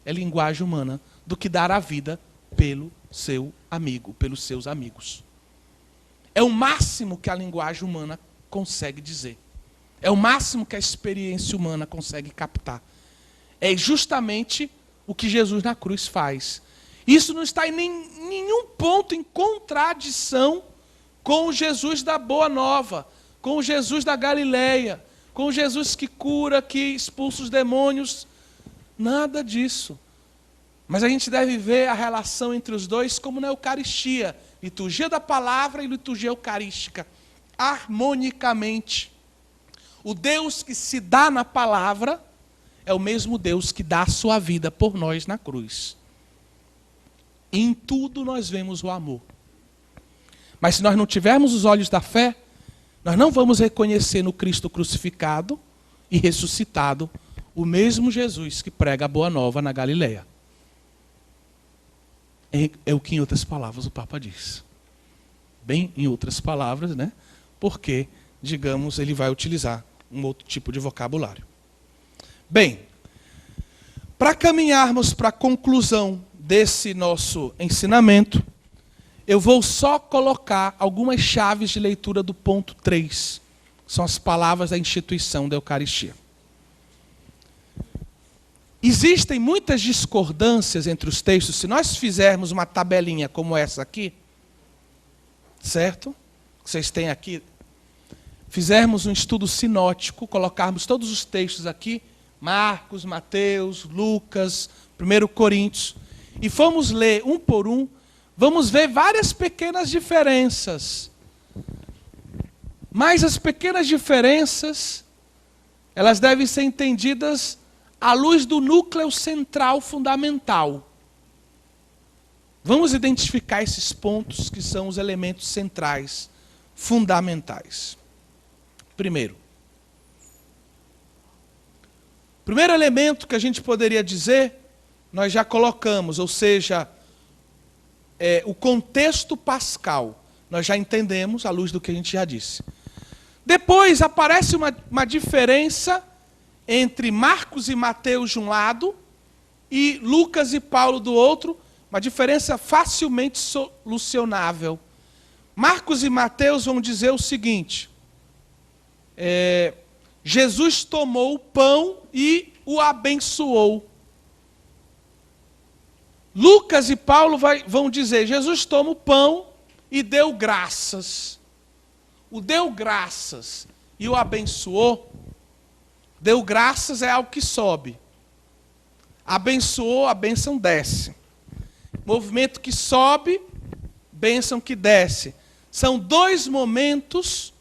é linguagem humana, do que dar a vida pelo seu amigo, pelos seus amigos. É o máximo que a linguagem humana consegue dizer. É o máximo que a experiência humana consegue captar. É justamente o que Jesus na cruz faz. Isso não está em nenhum ponto em contradição com o Jesus da Boa Nova, com o Jesus da Galileia, com o Jesus que cura, que expulsa os demônios. Nada disso. Mas a gente deve ver a relação entre os dois como na Eucaristia. Liturgia da palavra e liturgia eucarística. Harmonicamente. O Deus que se dá na palavra é o mesmo Deus que dá a sua vida por nós na cruz. E em tudo nós vemos o amor. Mas se nós não tivermos os olhos da fé, nós não vamos reconhecer no Cristo crucificado e ressuscitado o mesmo Jesus que prega a Boa Nova na Galileia. É o que em outras palavras o Papa diz. Bem em outras palavras, né? Porque, digamos, ele vai utilizar um outro tipo de vocabulário. Bem, para caminharmos para a conclusão desse nosso ensinamento, eu vou só colocar algumas chaves de leitura do ponto 3. São as palavras da instituição da Eucaristia. Existem muitas discordâncias entre os textos. Se nós fizermos uma tabelinha como essa aqui, certo? Vocês têm aqui. Fizermos um estudo sinótico, colocarmos todos os textos aqui, Marcos, Mateus, Lucas, 1 Coríntios, e fomos ler um por um, vamos ver várias pequenas diferenças. Mas as pequenas diferenças, elas devem ser entendidas à luz do núcleo central fundamental. Vamos identificar esses pontos que são os elementos centrais, fundamentais. Primeiro elemento que a gente poderia dizer, nós já colocamos, ou seja, o contexto pascal. Nós já entendemos à luz do que a gente já disse. Depois aparece uma diferença entre Marcos e Mateus de um lado e Lucas e Paulo do outro, uma diferença facilmente solucionável. Marcos e Mateus vão dizer o seguinte: Jesus tomou o pão e o abençoou. Lucas e Paulo vão dizer, Jesus toma o pão e deu graças. O deu graças e o abençoou. Deu graças é algo que sobe. Abençoou, a bênção desce. Movimento que sobe, bênção que desce. São dois momentos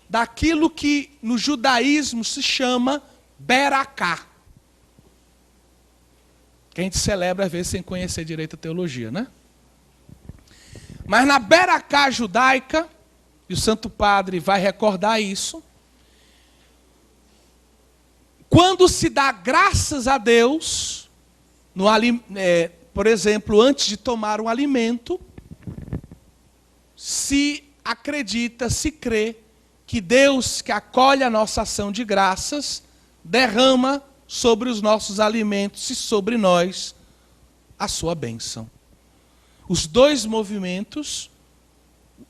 daquilo que no judaísmo se chama Beracá. Que a gente celebra às vezes sem conhecer direito a teologia, né? Mas na Beracá judaica, e o Santo Padre vai recordar isso, quando se dá graças a Deus, por exemplo, antes de tomar um alimento, se acredita, se crê, que Deus, que acolhe a nossa ação de graças, derrama sobre os nossos alimentos e sobre nós a sua bênção. Os dois movimentos,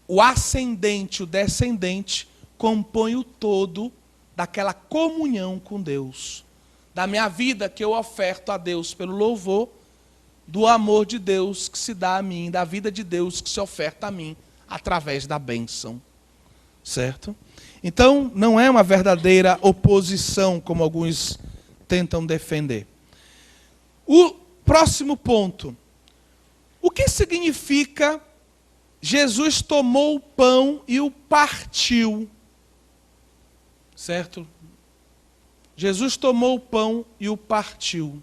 o ascendente e o descendente, compõem o todo daquela comunhão com Deus. Da minha vida que eu oferto a Deus pelo louvor, do amor de Deus que se dá a mim, da vida de Deus que se oferta a mim através da bênção. Certo? Então, não é uma verdadeira oposição, como alguns tentam defender. O próximo ponto. O que significa Jesus tomou o pão e o partiu? Certo? Jesus tomou o pão e o partiu.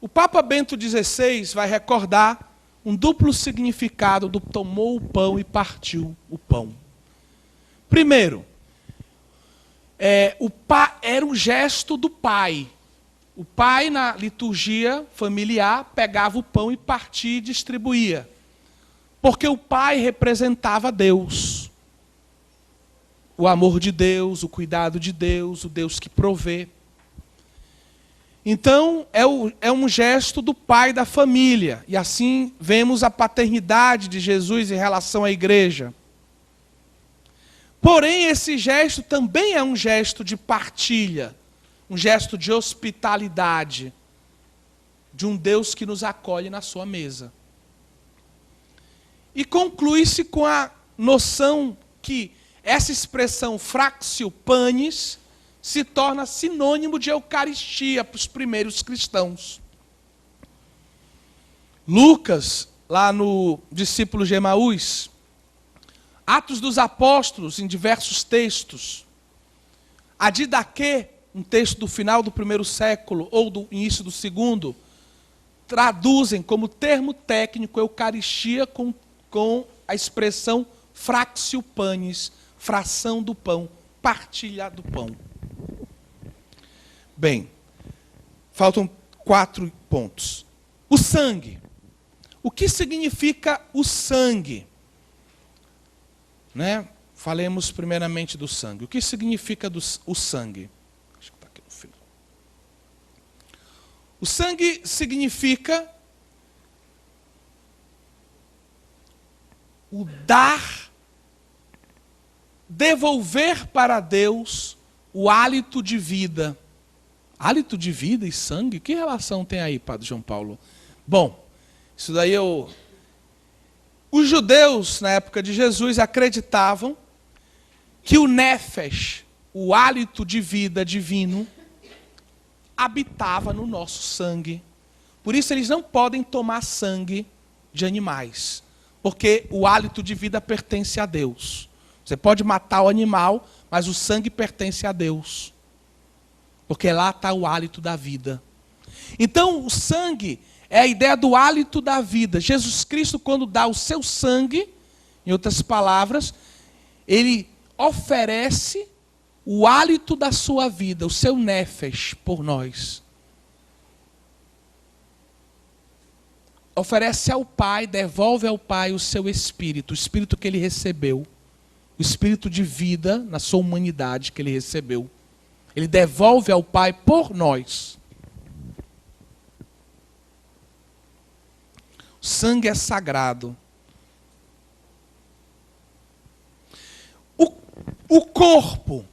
O Papa Bento XVI vai recordar um duplo significado do tomou o pão e partiu o pão. Primeiro, era um gesto do pai. O pai, na liturgia familiar, pegava o pão e partia e distribuía. Porque o pai representava Deus. O amor de Deus, o cuidado de Deus, o Deus que provê. Então, é um gesto do pai da família. E assim vemos a paternidade de Jesus em relação à igreja. Porém, esse gesto também é um gesto de partilha, um gesto de hospitalidade, de um Deus que nos acolhe na sua mesa. E conclui-se com a noção que essa expressão fractio panis se torna sinônimo de Eucaristia para os primeiros cristãos. Lucas, lá no discípulo de Emaús, Atos dos Apóstolos, em diversos textos, a Didaquê, um texto do final do primeiro século ou do início do segundo, traduzem como termo técnico Eucaristia com a expressão fractio panis, fração do pão, partilha do pão. Bem, faltam 4 pontos. O sangue. O que significa o sangue? Falemos primeiramente do sangue. O que significa o sangue? Acho que está aqui no final. O sangue significa o dar, devolver para Deus o hálito de vida. Hálito de vida e sangue? Que relação tem aí, Padre João Paulo? Bom, isso daí Os judeus, na época de Jesus, acreditavam que o nefesh, o hálito de vida divino, habitava no nosso sangue. Por isso eles não podem tomar sangue de animais, porque o hálito de vida pertence a Deus. Você pode matar o animal, mas o sangue pertence a Deus, porque lá está o hálito da vida. Então, o sangue é a ideia do hálito da vida. Jesus Cristo, quando dá o seu sangue, em outras palavras, ele oferece o hálito da sua vida, o seu nefesh, por nós. Oferece ao Pai, devolve ao Pai o seu espírito, o espírito que ele recebeu, o espírito de vida na sua humanidade que ele recebeu. Ele devolve ao Pai por nós. O sangue é sagrado. O corpo.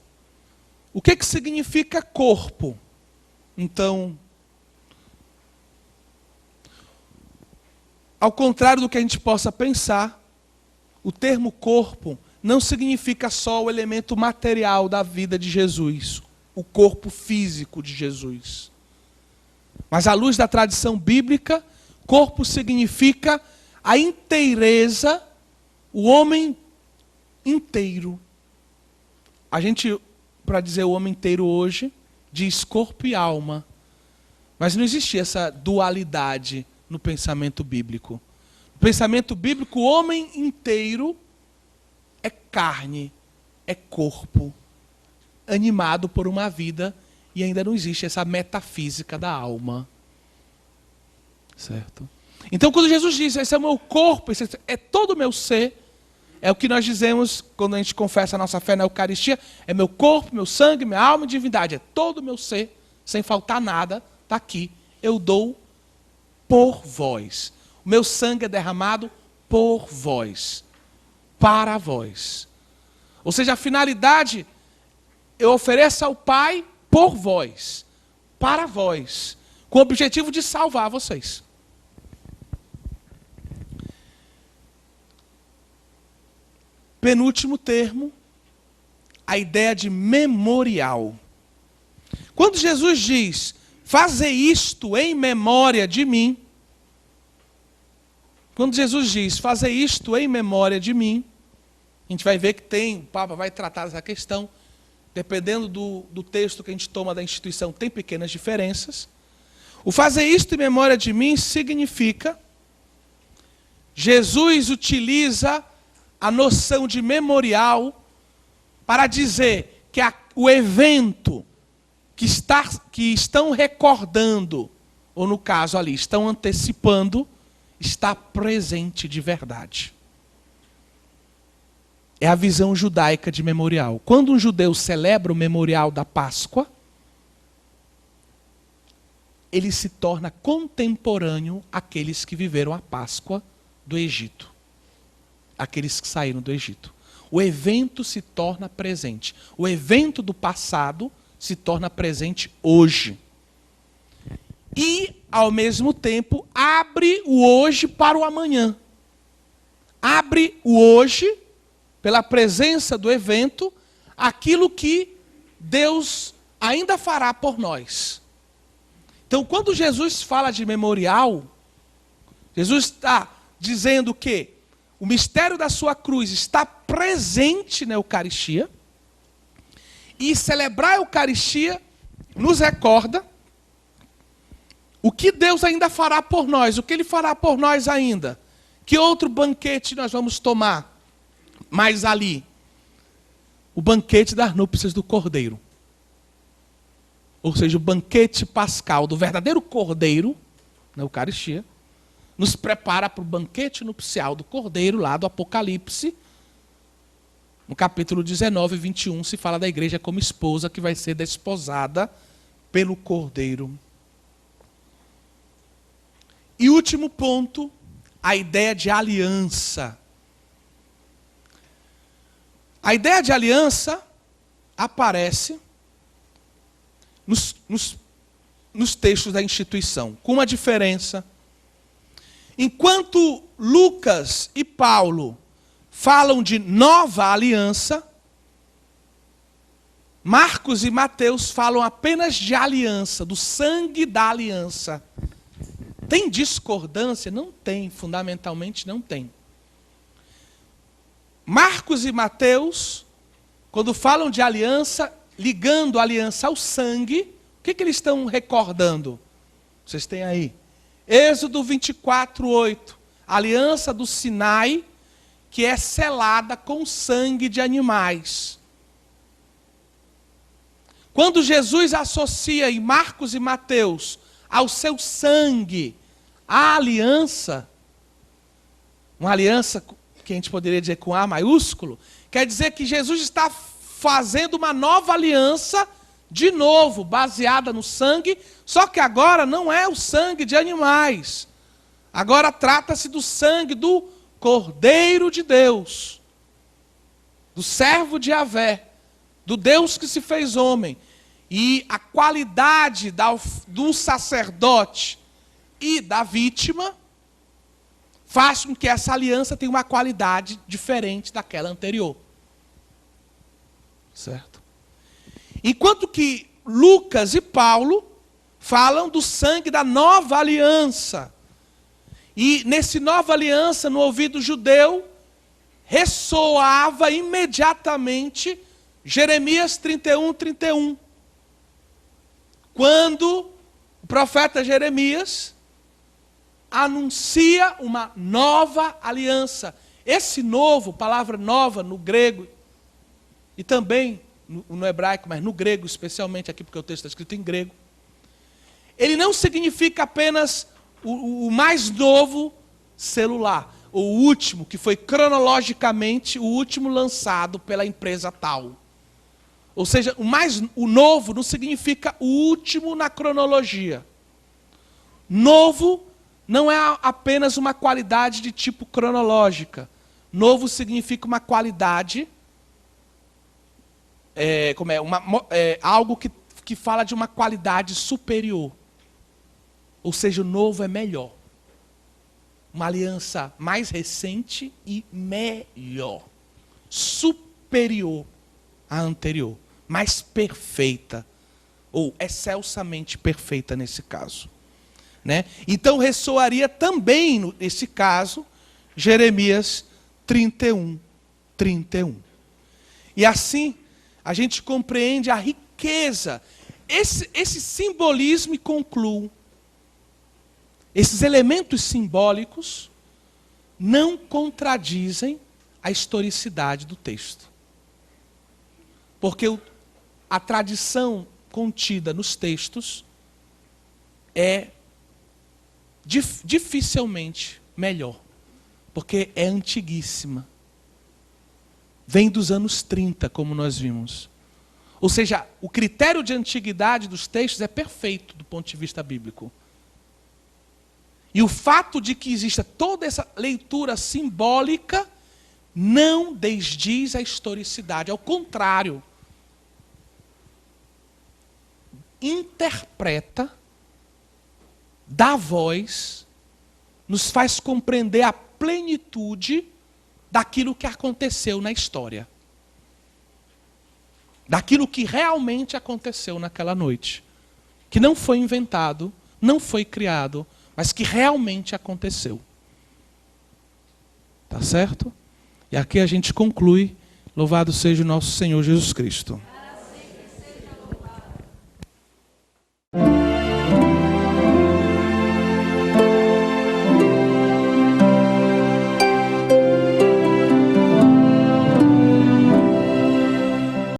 O que significa corpo? Então, ao contrário do que a gente possa pensar, o termo corpo não significa só o elemento material da vida de Jesus, o corpo físico de Jesus. Mas à luz da tradição bíblica, corpo significa a inteireza, o homem inteiro. A gente, para dizer o homem inteiro hoje, diz corpo e alma. Mas não existia essa dualidade no pensamento bíblico. No pensamento bíblico, o homem inteiro é carne, é corpo, animado por uma vida, e ainda não existe essa metafísica da alma. Certo? Então, quando Jesus diz, esse é o meu corpo, esse é todo o meu ser, é o que nós dizemos quando a gente confessa a nossa fé na Eucaristia, é meu corpo, meu sangue, minha alma e divindade, é todo o meu ser, sem faltar nada, está aqui, eu dou por vós. O meu sangue é derramado por vós, para vós. Ou seja, a finalidade, eu ofereço ao Pai por vós, para vós, com o objetivo de salvar vocês. penúltimo termo, a ideia de memorial. Quando Jesus diz, fazei isto em memória de mim, quando Jesus diz, fazei isto em memória de mim, a gente vai ver que o Papa vai tratar essa questão, dependendo do texto que a gente toma da instituição, tem pequenas diferenças. O fazer isto em memória de mim significa, Jesus utiliza a noção de memorial para dizer que o evento que estão recordando, ou no caso ali, estão antecipando, está presente de verdade. É a visão judaica de memorial. Quando um judeu celebra o memorial da Páscoa, ele se torna contemporâneo àqueles que viveram a Páscoa do Egito. Aqueles que saíram do Egito. O evento se torna presente. O evento do passado se torna presente hoje. E, ao mesmo tempo, abre o hoje para o amanhã. Abre o hoje, pela presença do evento, aquilo que Deus ainda fará por nós. Então, quando Jesus fala de memorial, Jesus está dizendo que o mistério da sua cruz está presente na Eucaristia, e celebrar a Eucaristia nos recorda o que Deus ainda fará por nós, o que Ele fará por nós ainda. Que outro banquete nós vamos tomar mais ali? O banquete das núpcias do Cordeiro. Ou seja, o banquete pascal do verdadeiro Cordeiro, na Eucaristia, nos prepara para o banquete nupcial do Cordeiro, lá do Apocalipse. No capítulo 19 e 21 se fala da igreja como esposa que vai ser desposada pelo Cordeiro. E último ponto, a ideia de aliança. A ideia de aliança aparece nos textos da instituição, com uma diferença. Enquanto Lucas e Paulo falam de nova aliança, Marcos e Mateus falam apenas de aliança, do sangue da aliança. Tem discordância? Não tem, fundamentalmente não tem. Marcos e Mateus, quando falam de aliança, ligando a aliança ao sangue, o que eles estão recordando? Vocês têm aí. Êxodo 24:8. Aliança do Sinai, que é selada com sangue de animais. Quando Jesus associa em Marcos e Mateus ao seu sangue a aliança, uma aliança que a gente poderia dizer com A maiúsculo, quer dizer que Jesus está fazendo uma nova aliança, de novo, baseada no sangue, só que agora não é o sangue de animais. Agora trata-se do sangue do Cordeiro de Deus, do servo de Yahvé, do Deus que se fez homem. E a qualidade do sacerdote e da vítima faz com que essa aliança tenha uma qualidade diferente daquela anterior. Certo? Enquanto que Lucas e Paulo falam do sangue da nova aliança. E nesse nova aliança, no ouvido judeu, ressoava imediatamente Jeremias 31:31. Quando o profeta Jeremias anuncia uma nova aliança. Esse novo, palavra nova no grego, e também no hebraico, mas no grego especialmente aqui, porque o texto está escrito em grego, ele não significa apenas o mais novo celular, o último, que foi cronologicamente o último lançado pela empresa tal. Ou seja, o novo não significa o último na cronologia. Novo não é apenas uma qualidade de tipo cronológica. Novo significa uma qualidade, algo que fala de uma qualidade superior. Ou seja, o novo é melhor. Uma aliança mais recente e melhor. superior à anterior, mais perfeita, ou excelsamente perfeita nesse caso. Né? Então ressoaria também, nesse caso, Jeremias 31, 31. E assim, a gente compreende a riqueza, esse simbolismo, e concluo. Esses elementos simbólicos não contradizem a historicidade do texto. Porque a tradição contida nos textos é dificilmente melhor. Porque é antiguíssima. Vem dos anos 30, como nós vimos. Ou seja, o critério de antiguidade dos textos é perfeito do ponto de vista bíblico. E o fato de que exista toda essa leitura simbólica não desdiz a historicidade. Ao contrário, interpreta, dá voz, nos faz compreender a plenitude daquilo que aconteceu na história. Daquilo que realmente aconteceu naquela noite. Que não foi inventado, não foi criado, mas que realmente aconteceu. Tá certo? E aqui a gente conclui. Louvado seja o nosso Senhor Jesus Cristo.